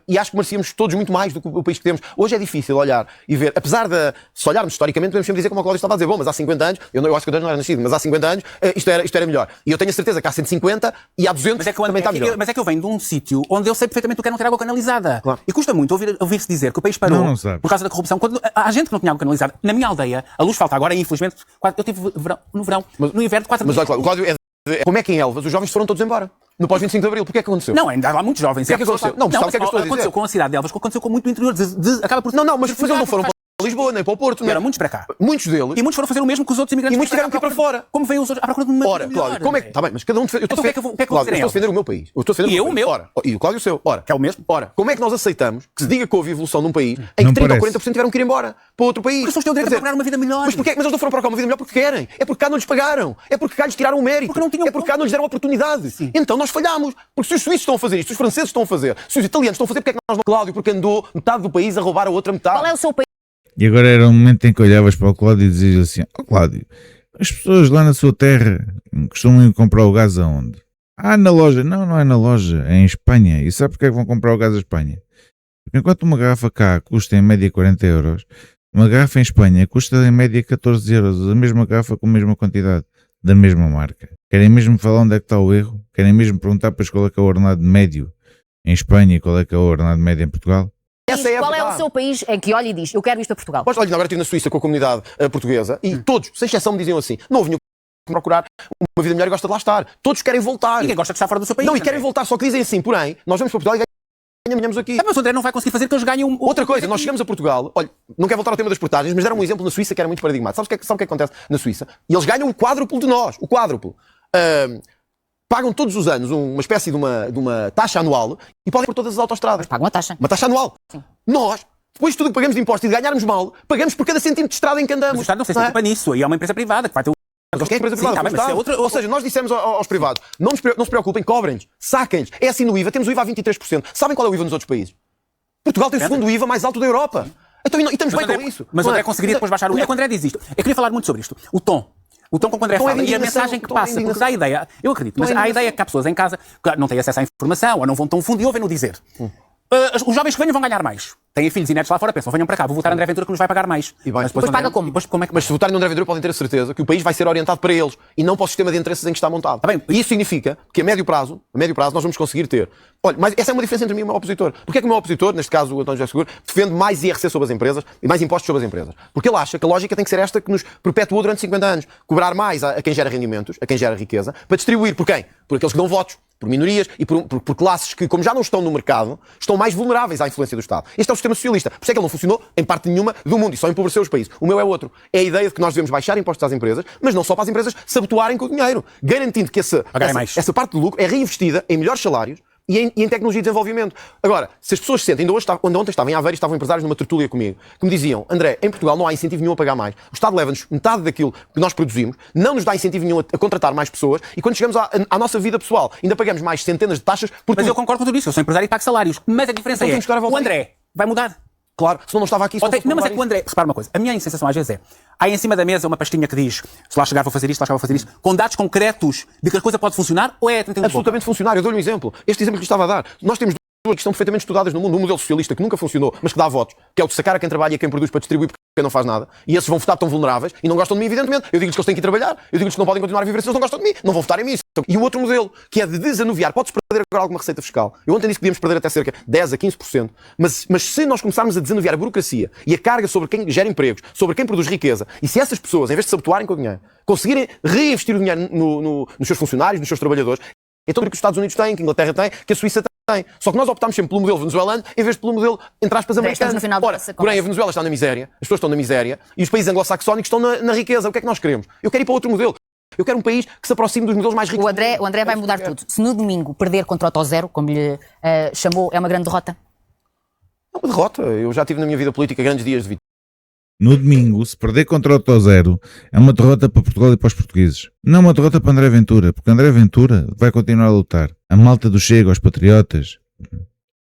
e acho que merecíamos todos muito mais do que o país que temos. Hoje é difícil olhar e ver, apesar de, se olharmos historicamente, podemos sempre dizer, como o Cláudio estava a dizer, bom, mas há 50 anos, eu acho que eu não era nascido, mas há 50 anos, isto era melhor. E eu tenho a certeza que há 150 e há 200 também está melhor. Mas é que eu venho de um sítio onde eu sei perfeitamente o que é não ter água canalizada. Claro. E custa muito ouvir-se dizer que o país parou por causa da corrupção, quando há gente que não tinha água canalizada. Na minha aldeia, a luz falta agora, infelizmente, eu tive no verão, no inverno, 4 Mas dias. olha, Cláudio, como é que em Elvas os jovens foram todos embora? No pós-25 de Abril, porquê é que aconteceu? Não, ainda há muitos jovens. O que é que aconteceu? Não, sabe o que é que eu estou a dizer? Aconteceu com a cidade de Elvas, aconteceu com muito do interior. Acaba por Não, mas eles não foram para Lisboa, nem para o Porto. Eram muitos para cá. Muitos deles. E muitos foram fazer o mesmo que os outros imigrantes. E muitos tiveram que ir para fora. Como veio os outros à procura de uma Ora, vida melhor. Cláudio, como é que... Está bem, mas cada um... Eu estou a defender o meu país. Eu estou a defender E eu o meu. Ora, e o Cláudio o seu. Ora, que é o mesmo. Ora, como é que nós aceitamos que se diga que houve evolução num país em que 30 ou 40% tiveram que ir embora para outro país? Porque as pessoas têm o direito a procurar uma vida melhor. Mas porquê? Mas eles não foram procurar uma vida melhor porque querem. É porque cá não lhes pagaram. É porque cá lhes tiraram o mérito. Porque não tinham é porque cá não lhes deram oportunidade. Sim. Então nós falhamos. Porque se os suíços estão a fazer isto, se os franceses estão a fazer, se os italianos estão a fazer, porque é que nós não... Cláudio, porque andou metade do país a roubar a outra metade. Qual é o seu país? E agora era um momento em que olhavas para o Cláudio e dizias assim, Cláudio, as pessoas lá na sua terra costumam ir comprar o gás aonde? Na loja. Não é na loja, é em Espanha. E sabe porque é que vão comprar o gás à Espanha? Porque enquanto uma garrafa cá custa em média 40 euros, uma garrafa em Espanha custa em média 14 euros, a mesma garrafa com a mesma quantidade, da mesma marca. Querem mesmo falar onde é que está o erro? Querem mesmo perguntar para qual é que é o ordenado médio em Espanha e qual é que é o ordenado médio em Portugal? Qual é o seu país em que olha e diz, eu quero isto para Portugal? Pois, olha, agora estive na Suíça com a comunidade portuguesa e todos, sem exceção, me diziam assim, não houve nenhum que procurar uma vida melhor e gosta de lá estar. Todos querem voltar. Ninguém gosta de estar fora do seu país. Não, e querem voltar, só que dizem assim, porém, nós vamos para Portugal e ganhamos aqui. Mas o André não vai conseguir fazer que eles ganhem Outra coisa, nós chegamos a Portugal, olha, não quero voltar ao tema das portagens, mas deram um exemplo na Suíça que era muito paradigmático. Sabe o que acontece na Suíça? E eles ganham o quádruplo de nós, o quádruplo. Pagam todos os anos uma espécie de uma taxa anual e podem por todas as autoestradas. Pagam a taxa. Uma taxa anual. Sim. Nós, depois de tudo que pagamos de impostos e de ganharmos mal, pagamos por cada centímetro de estrada em que andamos. Mas o Estado não se preocupa nisso, e é uma empresa privada que vai ter Mas quem é a empresa Sim, privada? tá bem, mas Estado. isso é outra- Ou seja, nós dissemos aos privados, não se preocupem, cobrem-nos, saquem-nos. É assim no IVA, temos o IVA a 23%. Sabem qual é o IVA nos outros países? Portugal tem o segundo IVA mais alto da Europa. Então, e estamos bem com isso. Mas o Não é? André conseguiria depois baixar o... É que o André diz isto. Eu queria falar muito sobre isto. O tom com que o André Tom é fala de e a indignação, mensagem que tom é de passa, porque indignação. dá a ideia, eu acredito, mas Tom é de há a ideia que há pessoas em casa que não têm acesso à informação ou não vão tão fundo e ouvem-no dizer. Os jovens que venham vão ganhar mais. Têm filhos e netos lá fora, pensam, venham para cá, vou votar André Ventura que nos vai pagar mais. E bem, Mas depois paga como? Depois, como é que... Mas se votarem no André Ventura podem ter a certeza que o país vai ser orientado para eles e não para o sistema de interesses em que está montado. Tá bem. E isso significa que a médio prazo nós vamos conseguir ter. Olha, mas essa é uma diferença entre mim e o meu opositor. Porque é que o meu opositor, neste caso o António José Seguro, defende mais IRC sobre as empresas e mais impostos sobre as empresas? Porque ele acha que a lógica tem que ser esta que nos perpetuou durante 50 anos. Cobrar mais a quem gera rendimentos, a quem gera riqueza, para distribuir por quem? Por aqueles que dão votos, por minorias e por classes que, como já não estão no mercado, estão mais vulneráveis à influência do Estado. Este é o sistema socialista. Por isso é que ele não funcionou em parte nenhuma do mundo e só empobreceu os países. O meu é outro. É a ideia de que nós devemos baixar impostos às empresas, mas não só para as empresas se abotoarem com o dinheiro, garantindo que essa parte do lucro é reinvestida em melhores salários e em tecnologia e desenvolvimento. Agora, se as pessoas se sentem, ainda ontem estava em Aveiro, estavam empresários numa tertúlia comigo, que me diziam, André, em Portugal não há incentivo nenhum a pagar mais. O Estado leva-nos metade daquilo que nós produzimos, não nos dá incentivo nenhum a contratar mais pessoas e quando chegamos à nossa vida pessoal, ainda pagamos mais centenas de taxas por Mas tudo. eu concordo com tudo isso, eu sou empresário e pago salários. Mas a diferença Então temos que dar a volta o André vai mudar. Claro, senão não estava aqui. Não, mas é que o André, repara uma coisa, a minha sensação às vezes é, há em cima da mesa uma pastinha que diz, se lá chegar vou fazer isto, se lá chegar vou fazer isto, com dados concretos de que a coisa pode funcionar, ou é 31 Absolutamente funcionário. Eu dou-lhe um exemplo. Este exemplo que lhe estava a dar. Nós temos duas que estão perfeitamente estudadas no mundo. Um modelo socialista que nunca funcionou, mas que dá votos, que é o de sacar a quem trabalha e a quem produz para distribuir porque não faz nada. E esses vão votar tão vulneráveis e não gostam de mim, evidentemente. Eu digo-lhes que eles têm que ir trabalhar. Eu digo-lhes que não podem continuar a viver se eles não gostam de mim. Não vão votar em mim. E o outro modelo, que é de desanuviar. Podes perder agora alguma receita fiscal. Eu ontem disse que podíamos perder até cerca de 10 a 15%. Mas se nós começarmos a desanuviar a burocracia e a carga sobre quem gera empregos, sobre quem produz riqueza, e se essas pessoas, em vez de se abotoarem com o dinheiro, conseguirem reinvestir o dinheiro nos seus funcionários, nos seus trabalhadores, então que os Estados Unidos têm, que a Inglaterra tem, que a Suíça tem. Só que nós optámos sempre pelo modelo venezuelano em vez de pelo modelo, entre aspas, americano. Ora, porém, a Venezuela está na miséria, as pessoas estão na miséria e os países anglo-saxónicos estão na riqueza. O que é que nós queremos? Eu quero ir para outro modelo. Eu quero um país que se aproxime dos modelos mais ricos. O André vai mudar tudo. Se no domingo perder contra o Auto Zero, como lhe chamou, é uma grande derrota? É uma derrota. Eu já tive na minha vida política grandes dias de vitória. No domingo, se perder contra o Auto Zero, é uma derrota para Portugal e para os portugueses. Não é uma derrota para André Ventura, porque André Ventura vai continuar a lutar. A malta do Chega, os patriotas,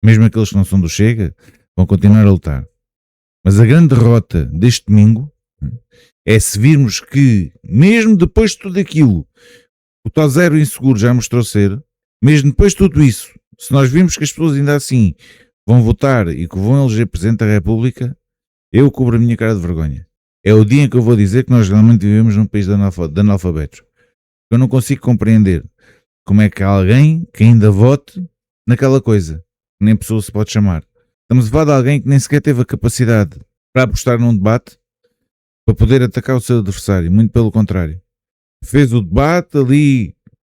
mesmo aqueles que não são do Chega, vão continuar a lutar. Mas a grande derrota deste domingo é se virmos que, mesmo depois de tudo aquilo, o Auto Zero inseguro já mostrou ser, mesmo depois de tudo isso, se nós virmos que as pessoas ainda assim vão votar e que vão eleger Presidente da República, eu cubro a minha cara de vergonha. É o dia em que eu vou dizer que nós realmente vivemos num país de analfabetos. Eu não consigo compreender como é que há alguém que ainda vote naquela coisa, que nem pessoa se pode chamar. Estamos a falar de alguém que nem sequer teve a capacidade para apostar num debate para poder atacar o seu adversário, muito pelo contrário. Fez o debate ali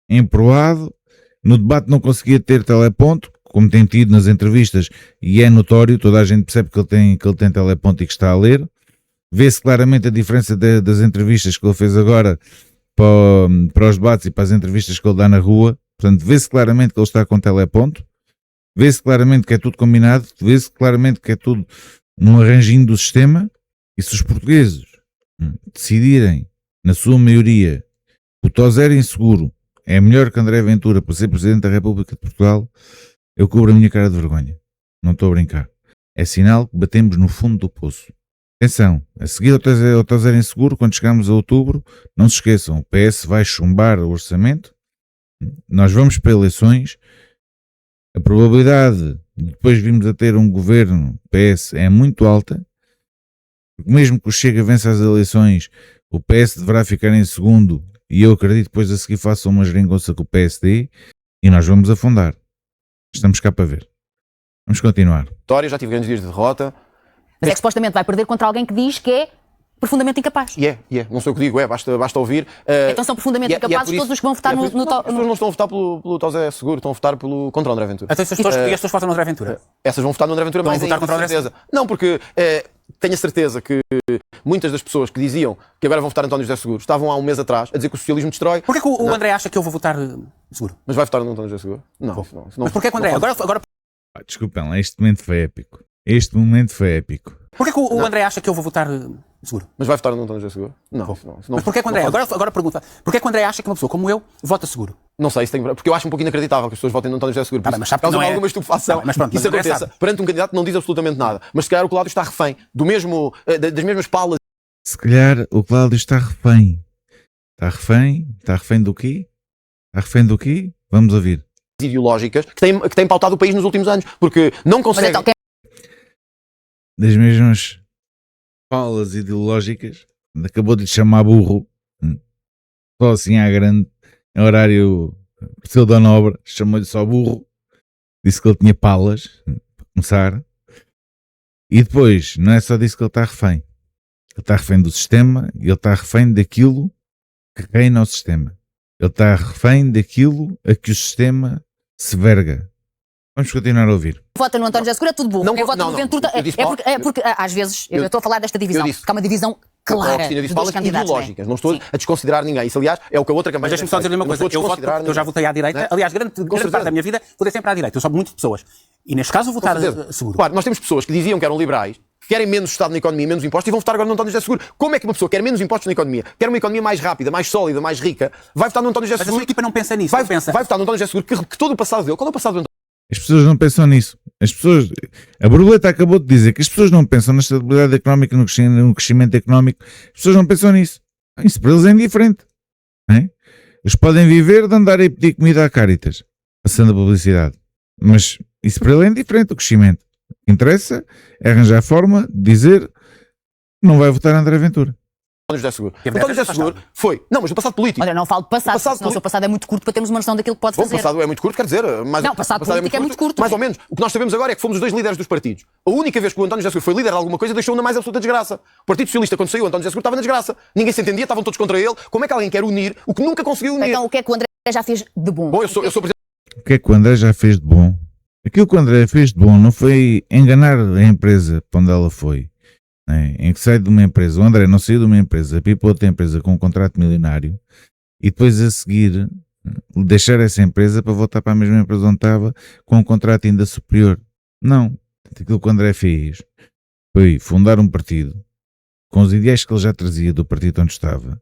emproado, no debate não conseguia ter teleponto, como tem tido nas entrevistas, e é notório, toda a gente percebe que ele tem teleponto e que está a ler. Vê-se claramente a diferença das entrevistas que ele fez agora para os debates e para as entrevistas que ele dá na rua. Portanto, vê-se claramente que ele está com teleponto, vê-se claramente que é tudo combinado, vê-se claramente que é tudo um arranjinho do sistema. E se os portugueses decidirem, na sua maioria, que o Auto Zero inseguro é melhor que André Ventura para ser Presidente da República de Portugal, eu cubro a minha cara de vergonha. Não estou a brincar. É sinal que batemos no fundo do poço. Atenção, a seguir ao Auto Zero inseguro, quando chegarmos a outubro, não se esqueçam, o PS vai chumbar o orçamento, nós vamos para eleições, a probabilidade de depois virmos a ter um governo PS é muito alta, porque mesmo que o Chega vença as eleições, o PS deverá ficar em segundo, e eu acredito que depois a seguir façam uma geringonça com o PSD, e nós vamos afundar. Estamos cá para ver. Vamos continuar. Já tive grandes dias de derrota. Mas é que supostamente vai perder contra alguém que diz que é profundamente incapaz. E é, não sei o que digo, basta ouvir. Então são profundamente incapazes todos os que vão votar no... As pessoas não estão a votar pelo José Seguro, estão a votar contra o André Ventura. Até as pessoas votam no André Ventura. Essas vão votar no André Ventura, mas votar contra o André certeza. Não, porque tenho a certeza que muitas das pessoas que diziam que agora vão votar António José Seguro estavam há um mês atrás a dizer que o socialismo destrói. Porquê que o André acha que eu vou votar Seguro? Mas vai votar no António José Seguro? Não. Mas porquê que o André? Agora... Desculpem lá, este momento foi épico. Este momento foi épico. Porquê que o André acha que eu vou votar Seguro? Mas vai votar no António José Seguro? Não. Mas porquê que o André? Agora pergunta. Porquê que o André acha que uma pessoa como eu vota Seguro? Não sei, porque eu acho um pouco inacreditável que as pessoas votem no António José Seguro. Mas sabe que não é alguma estupefação mas pronto, que isso aconteça perante um candidato que não diz absolutamente nada. Mas se calhar o Cláudio está refém das mesmas palas. Se calhar o Cláudio está refém. Está refém do quê? Está refém do quê? Vamos ouvir. Ideológicas que têm pautado o país nos últimos anos. Porque não conseguem... Das mesmas falas ideológicas, acabou de lhe chamar burro, só assim à grande, em horário pseudonobre, chamou-lhe só burro, disse que ele tinha palas, para começar, e depois, não é só disso que ele está refém. Ele está refém do sistema, e ele está refém daquilo que reina o sistema. Ele está refém daquilo a que o sistema se verga. Vamos continuar a ouvir. Vota no António José Seguro é tudo burro. Quem vota no Ventura é porque às vezes eu estou a falar desta divisão, porque há uma divisão clara de dois candidatos ideológicas. Não estou a desconsiderar ninguém. Isso, aliás, é o que a outra campanha... Mas deixa-me só dizer uma coisa. Eu voto porque eu já votei à direita. Aliás, grande parte da minha vida votei sempre à direita. Eu sou muitas pessoas. E neste caso vou votar Seguro. Claro, nós temos pessoas que diziam que eram liberais, que querem menos Estado na economia, menos impostos, e vão votar agora no António José Seguro. Como é que uma pessoa quer menos impostos na economia, quer uma economia mais rápida, mais sólida, mais rica, vai votar no António José Seguro? Mas a sua equipa não pensa nisso. Vai votar no António José Seguro, que todo o passado dele... Qual é o passado do António? As pessoas não pensam nisso. A Borboleta acabou de dizer que as pessoas não pensam na estabilidade económica, no crescimento económico. As pessoas não pensam nisso. Isso para eles é indiferente. Não é? Eles podem viver de andar a pedir comida à Cáritas, passando a publicidade. Mas isso para ele é indiferente, o crescimento. O que interessa é arranjar a forma de dizer que não vai votar André Ventura. António José Seguro. António José Seguro foi... Não, mas o passado político. Olha, não falo de passado, senão o seu passado é muito curto para termos uma noção daquilo que pode fazer. O passado é muito curto, quer dizer... Não, passado político é muito curto. Mais ou menos. O que nós sabemos agora é que fomos os dois líderes dos partidos. A única vez que o António José Seguro foi líder de alguma coisa deixou-o na mais absoluta desgraça. O Partido Socialista, quando saiu, o António José Seguro estava na desgraça. Ninguém se entendia, estavam todos contra ele. Como é que alguém quer unir o que nunca conseguiu unir? Então o que é que o André já fez de bom? Bom, eu sou presidente... O que é que o André já fez de bom? Aquilo que o André fez de bom não foi enganar a empresa para onde ela foi. Em que sai de uma empresa, o André não saiu de uma empresa, pipou outra empresa com um contrato milionário e depois a seguir deixar essa empresa para voltar para a mesma empresa onde estava com um contrato ainda superior. Não. Aquilo que o André fez foi fundar um partido com os ideais que ele já trazia do partido onde estava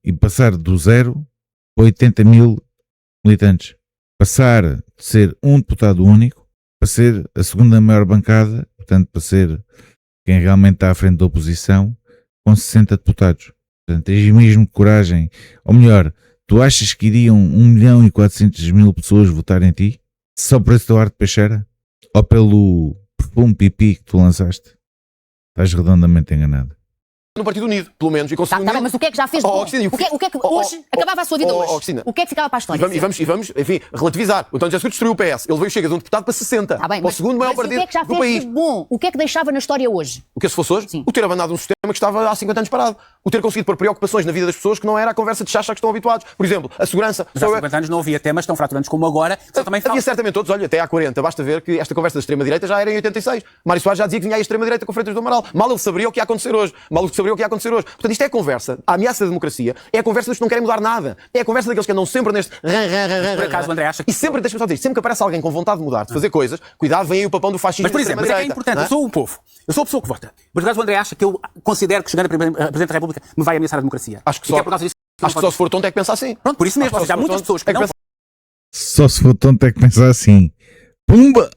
e passar do 0 a 80 mil militantes. Passar de ser um deputado único para ser a segunda maior bancada, portanto para ser quem realmente está à frente da oposição, com 60 deputados. Portanto, tens mesmo coragem. Ou melhor, tu achas que iriam 1.400.000 pessoas votar em ti? Só por esse teu ar de peixeira? Ou pelo perfume pipi que tu lançaste? Estás redondamente enganado. No Partido Unido, pelo menos, e conseguiu... Mas o que é que já fez de bom? O que é que hoje acabava a sua vida hoje? O que é que ficava para a história? E vamos, enfim, relativizar. O António José Seguro destruiu o PS. Ele chega de um deputado para 60. Para o segundo maior partido do país. O que é que já fez de bom? O que é que deixava na história hoje? O que se fosse hoje? Sim. O ter abandonado um sistema que estava há 50 anos parado. O ter conseguido pôr preocupações na vida das pessoas que não era a conversa de chacha que estão habituados. Por exemplo, a segurança... Mas há 50 anos não havia temas tão fraturantes como agora, que também havia certamente outros. Olha, até há 40. Basta ver que esta conversa da extrema-direita já era em 86. Mário Soares já dizia que vinha aí a extrema-direita com Freitas do Amaral. Mal ele saberia o que ia acontecer hoje. Portanto, isto é a conversa. A ameaça da democracia é a conversa dos que não querem mudar nada. É a conversa daqueles que andam sempre neste... Por acaso, André, acha que... E sempre, deixa-me só dizer, sempre que aparece alguém com vontade de mudar, de fazer coisas, cuidado, vem aí o papão do fascismo. Mas, por exemplo, é importante. Eu sou o povo. Eu sou a pessoa que vota. Mas, por acaso, o André acha que eu considero que chegando a Presidente da República me vai ameaçar a democracia. Acho que só se for tonto é que pensa assim. Pronto, por isso mesmo. Há muitas pessoas que não... Só se for tonto é que pensa assim. Pumba!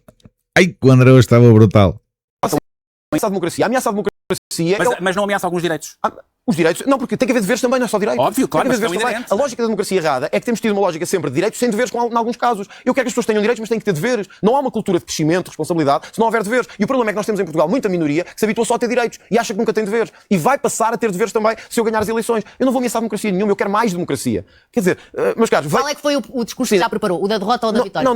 Ai, o André hoje estava brutal. A democracia. A ameaça à democracia... Mas não ameaça alguns direitos. Os direitos... Não, porque tem que haver deveres também, não é só direitos. Óbvio, claro, mas a lógica da democracia errada é que temos tido uma lógica sempre de direitos sem deveres em alguns casos. Eu quero que as pessoas tenham direitos, mas têm que ter deveres. Não há uma cultura de crescimento, de responsabilidade, se não houver deveres. E o problema é que nós temos em Portugal muita minoria que se habitua só a ter direitos e acha que nunca tem deveres. E vai passar a ter deveres também se eu ganhar as eleições. Eu não vou ameaçar democracia nenhuma, eu quero mais democracia. Quer dizer, meus caros... Qual é que foi o discurso que já preparou? O da derrota ou da vitória? Eu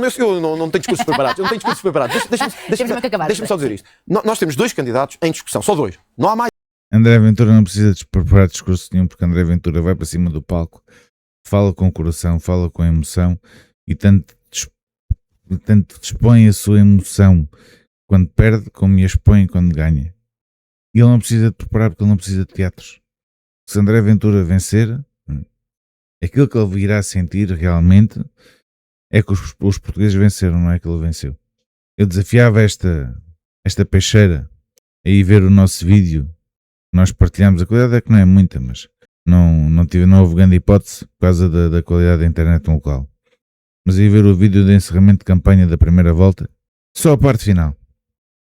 não tenho discursos preparados. Deixa-me só dizer isto. Nós temos dois candidatos em discussão, só dois. Não há mais. André Ventura não precisa de preparar discurso nenhum, porque André Ventura vai para cima do palco, fala com o coração, fala com a emoção e tanto dispõe a sua emoção quando perde, como a expõe quando ganha. E ele não precisa de preparar, porque ele não precisa de teatros. Se André Ventura vencer, aquilo que ele irá sentir realmente é que os portugueses venceram, não é que ele venceu. Eu desafiava esta peixeira a ir ver o nosso vídeo. Nós partilhamos, a qualidade é que não é muita, mas não houve grande hipótese por causa da qualidade da internet local. Mas ia ver o vídeo de encerramento de campanha da primeira volta, só a parte final.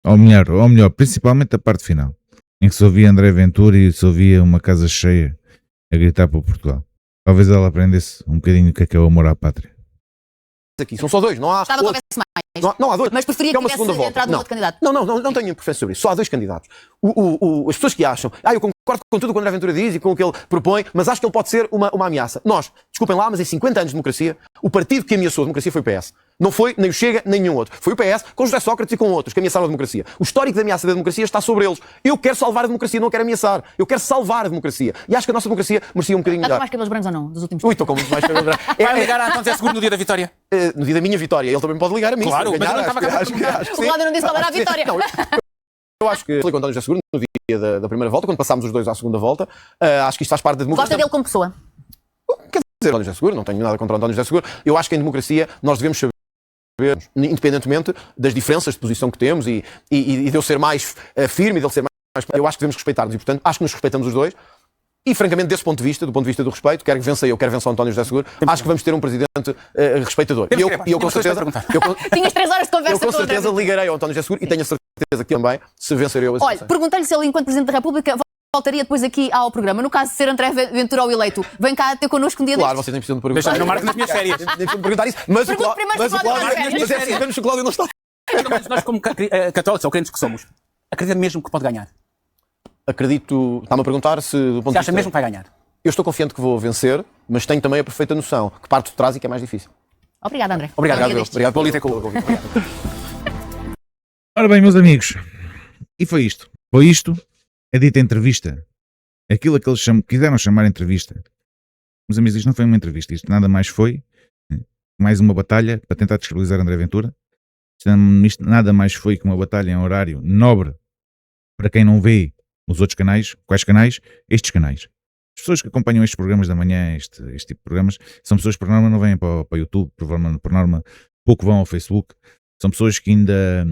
Ou melhor, principalmente a parte final, em que se ouvia André Ventura e se ouvia uma casa cheia a gritar para o Portugal. Talvez ela aprendesse um bocadinho o que é o amor à pátria. Aqui são só dois, não há. Gostava que houvesse mais. Não há dois. Mas preferia é que uma tivesse segunda volta. entrado um outro candidato. Não tenho preferência sobre isso. Só há dois candidatos. As pessoas que acham, eu concordo com tudo o que o André Ventura diz e com o que ele propõe, mas acho que ele pode ser uma ameaça. Nós, desculpem lá, mas em 50 anos de democracia, o partido que ameaçou a democracia foi o PS. Não foi nem o Chega, nem nenhum outro. Foi o PS, com José Sócrates e com outros, que ameaçaram a democracia. O histórico da ameaça da democracia está sobre eles. Eu quero salvar a democracia, não quero ameaçar. Eu quero salvar a democracia. E acho que a nossa democracia merecia um bocadinho Já melhor. estão mais cabelos brancos ou não, dos últimos Ui, estou com muito mais cabelo branco. Vai ligar a António José Seguro no dia da vitória? No dia da minha vitória. Ele também pode ligar a mim. Claro, se mas eu não ganhar, estava cá acho que O sim. Cláudio não disse qual era a vitória. Não, eu acho que falei com o António José Seguro no dia da primeira volta, quando passámos os dois à segunda volta. Acho que isto faz parte da democracia. Gosta dele como pessoa? Quer dizer, António José Seguro, não tenho nada contra o António José Seguro. Eu acho que em democracia nós devemos saber, independentemente das diferenças de posição que temos e de eu ser mais firme e dele ser mais... Eu acho que devemos respeitar-nos e, portanto, acho que nos respeitamos os dois. E, francamente, desse ponto de vista, do ponto de vista do respeito, quero que vença eu, quero vencer o António José Seguro, acho que vamos ter um presidente respeitador. E eu com certeza... Tinhas 3 horas de conversa Eu com certeza o André. ligarei ao António José Seguro e tenho a certeza que também, se vencer eu... Olha, perguntei-lhe se ele, enquanto Presidente da República, voltaria depois aqui ao programa. No caso de ser André Ventura o eleito, vem cá ter connosco um dia Claro, destes. vocês nem precisam de perguntar. Deixa eu marco nas minhas férias. Nem precisam de perguntar isso. Mas o Pergunto primeiro se o Cláudio vai de férias. Mas é assim, menos o Cláudio não está. Nós, como católicos ou crentes que somos, acredita mesmo que pode ganhar? Acredito... Está-me a perguntar se... Do ponto Você de acha vista, mesmo que vai ganhar? Eu estou confiante que vou vencer, mas tenho também a perfeita noção que parte de trás e que é mais difícil. Obrigada, André. Obrigado, Obrigado. Obrigado Vou lhe ter com o convite. Ora bem, meus amigos, e foi isto. Foi isto a dita entrevista. Aquilo que eles quiseram chamar entrevista. Meus amigos, isto não foi uma entrevista. Isto nada mais foi mais uma batalha para tentar descredibilizar André Ventura. Isto nada mais foi que uma batalha em horário nobre para quem não vê os outros canais. Quais canais? Estes canais. As pessoas que acompanham estes programas da manhã, este tipo de programas, são pessoas que por norma não vêm para o YouTube, por norma pouco vão ao Facebook. São pessoas que ainda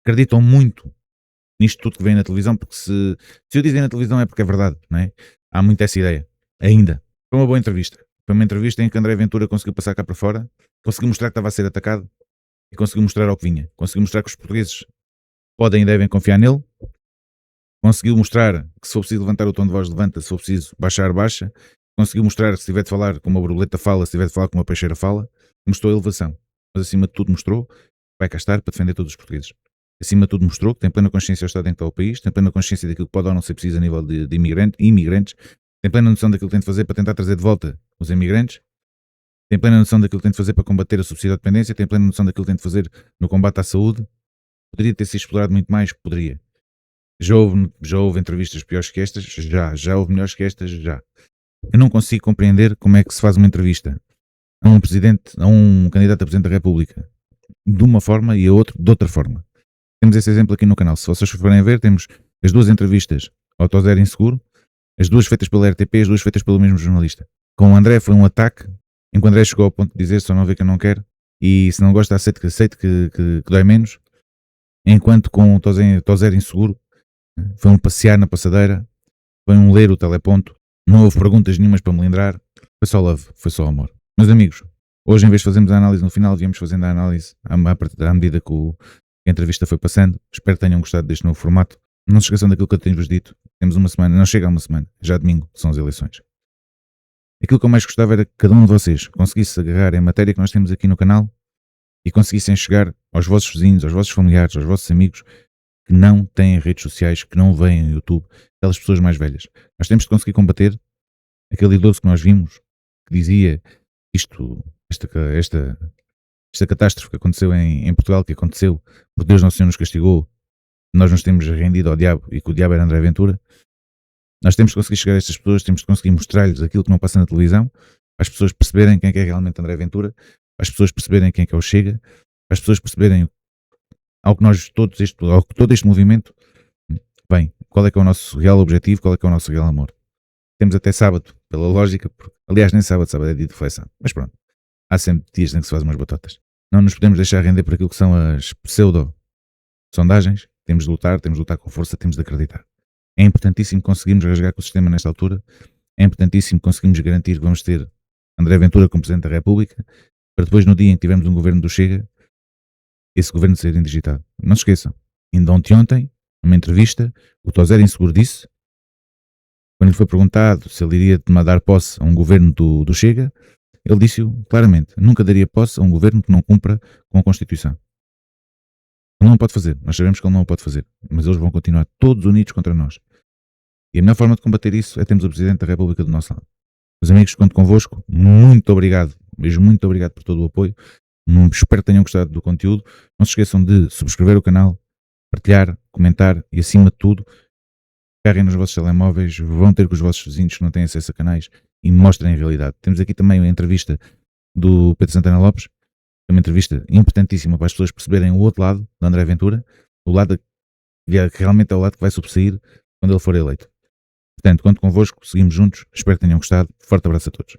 acreditam muito nisto tudo que vem na televisão, porque se eu dizem na televisão é porque é verdade, não é? Há muito essa ideia. Ainda. Foi uma boa entrevista. Foi uma entrevista em que André Ventura conseguiu passar cá para fora, conseguiu mostrar que estava a ser atacado e conseguiu mostrar ao que vinha. Conseguiu mostrar que os portugueses podem e devem confiar nele. Conseguiu mostrar que se for preciso levantar o tom de voz, levanta, se for preciso baixar, baixa. Conseguiu mostrar que se tiver de falar como uma borboleta fala, se tiver de falar como uma peixeira fala. Mostrou a elevação. Mas acima de tudo mostrou que vai cá estar para defender todos os portugueses. Acima de tudo mostrou que tem plena consciência do estado em que está o país, tem plena consciência daquilo que pode ou não ser preciso a nível de imigrantes, tem plena noção daquilo que tem de fazer para tentar trazer de volta os imigrantes, tem plena noção daquilo que tem de fazer para combater a subsídio-dependência, tem plena noção daquilo que tem de fazer no combate à saúde. Poderia ter sido explorado muito mais? Poderia. Já houve entrevistas piores que estas? Já houve melhores que estas? Já. Eu não consigo compreender como é que se faz uma entrevista a um candidato a Presidente da República de uma forma e a outro de outra forma. Temos esse exemplo aqui no canal. Se vocês forem ver, temos as duas entrevistas ao Tozer Inseguro, as duas feitas pela RTP, as duas feitas pelo mesmo jornalista. Com o André foi um ataque, em que o André chegou ao ponto de dizer só não vê que eu não quero, e se não gosta aceite que dói menos, enquanto com o Tozer Inseguro foi um passear na passadeira, foi um ler o teleponto, não houve perguntas nenhumas para melindrar, foi só love, foi só amor. Meus amigos, hoje em vez de fazermos a análise no final, viemos fazendo a análise à medida que a entrevista foi passando. Espero que tenham gostado deste novo formato. Não se esqueçam daquilo que eu tenho-vos dito. Temos uma semana, não chega a uma semana, já domingo, são as eleições. Aquilo que eu mais gostava era que cada um de vocês conseguisse agarrar a matéria que nós temos aqui no canal e conseguissem chegar aos vossos vizinhos, aos vossos familiares, aos vossos amigos que não têm redes sociais, que não veem o YouTube, aquelas pessoas mais velhas. Nós temos de conseguir combater aquele idoso que nós vimos, que dizia esta catástrofe que aconteceu em Portugal, que aconteceu, por Deus Nosso Senhor nos castigou, nós nos temos rendido ao diabo e que o diabo era André Ventura, nós temos que conseguir chegar a estas pessoas, temos que conseguir mostrar-lhes aquilo que não passa na televisão, para as pessoas perceberem quem é realmente André Ventura, para as pessoas perceberem quem é o Chega, para as pessoas perceberem ao que todo este movimento vem, qual é que é o nosso real objetivo, qual é que é o nosso real amor. Temos até sábado, pela lógica, aliás nem sábado é dia de reflexão, mas pronto, há sempre dias em que se faz umas batotas. Não nos podemos deixar render por aquilo que são as pseudo-sondagens, temos de lutar com força, temos de acreditar. É importantíssimo conseguirmos rasgar com o sistema nesta altura, é importantíssimo conseguirmos garantir que vamos ter André Ventura como Presidente da República, para depois no dia em que tivermos um governo do Chega, esse governo ser indigitado. Não se esqueçam, ainda ontem, numa entrevista, o Tozé Inseguro disse, quando lhe foi perguntado se ele iria dar posse a um governo do Chega, ele disse-o claramente, nunca daria posse a um governo que não cumpra com a Constituição. Ele não o pode fazer, nós sabemos que ele não o pode fazer, mas eles vão continuar todos unidos contra nós. E a melhor forma de combater isso é termos o Presidente da República do nosso lado. Meus amigos, conto convosco, muito obrigado, mesmo muito obrigado por todo o apoio, espero que tenham gostado do conteúdo, não se esqueçam de subscrever o canal, partilhar, comentar e acima de tudo, carreguem nos vossos telemóveis, vão ter com os vossos vizinhos que não têm acesso a canais e mostrem a realidade. Temos aqui também a entrevista do Pedro Santana Lopes, é uma entrevista importantíssima para as pessoas perceberem o outro lado de André Ventura, o lado que realmente é o lado que vai subsair quando ele for eleito. Portanto, conto convosco, seguimos juntos, espero que tenham gostado, forte abraço a todos.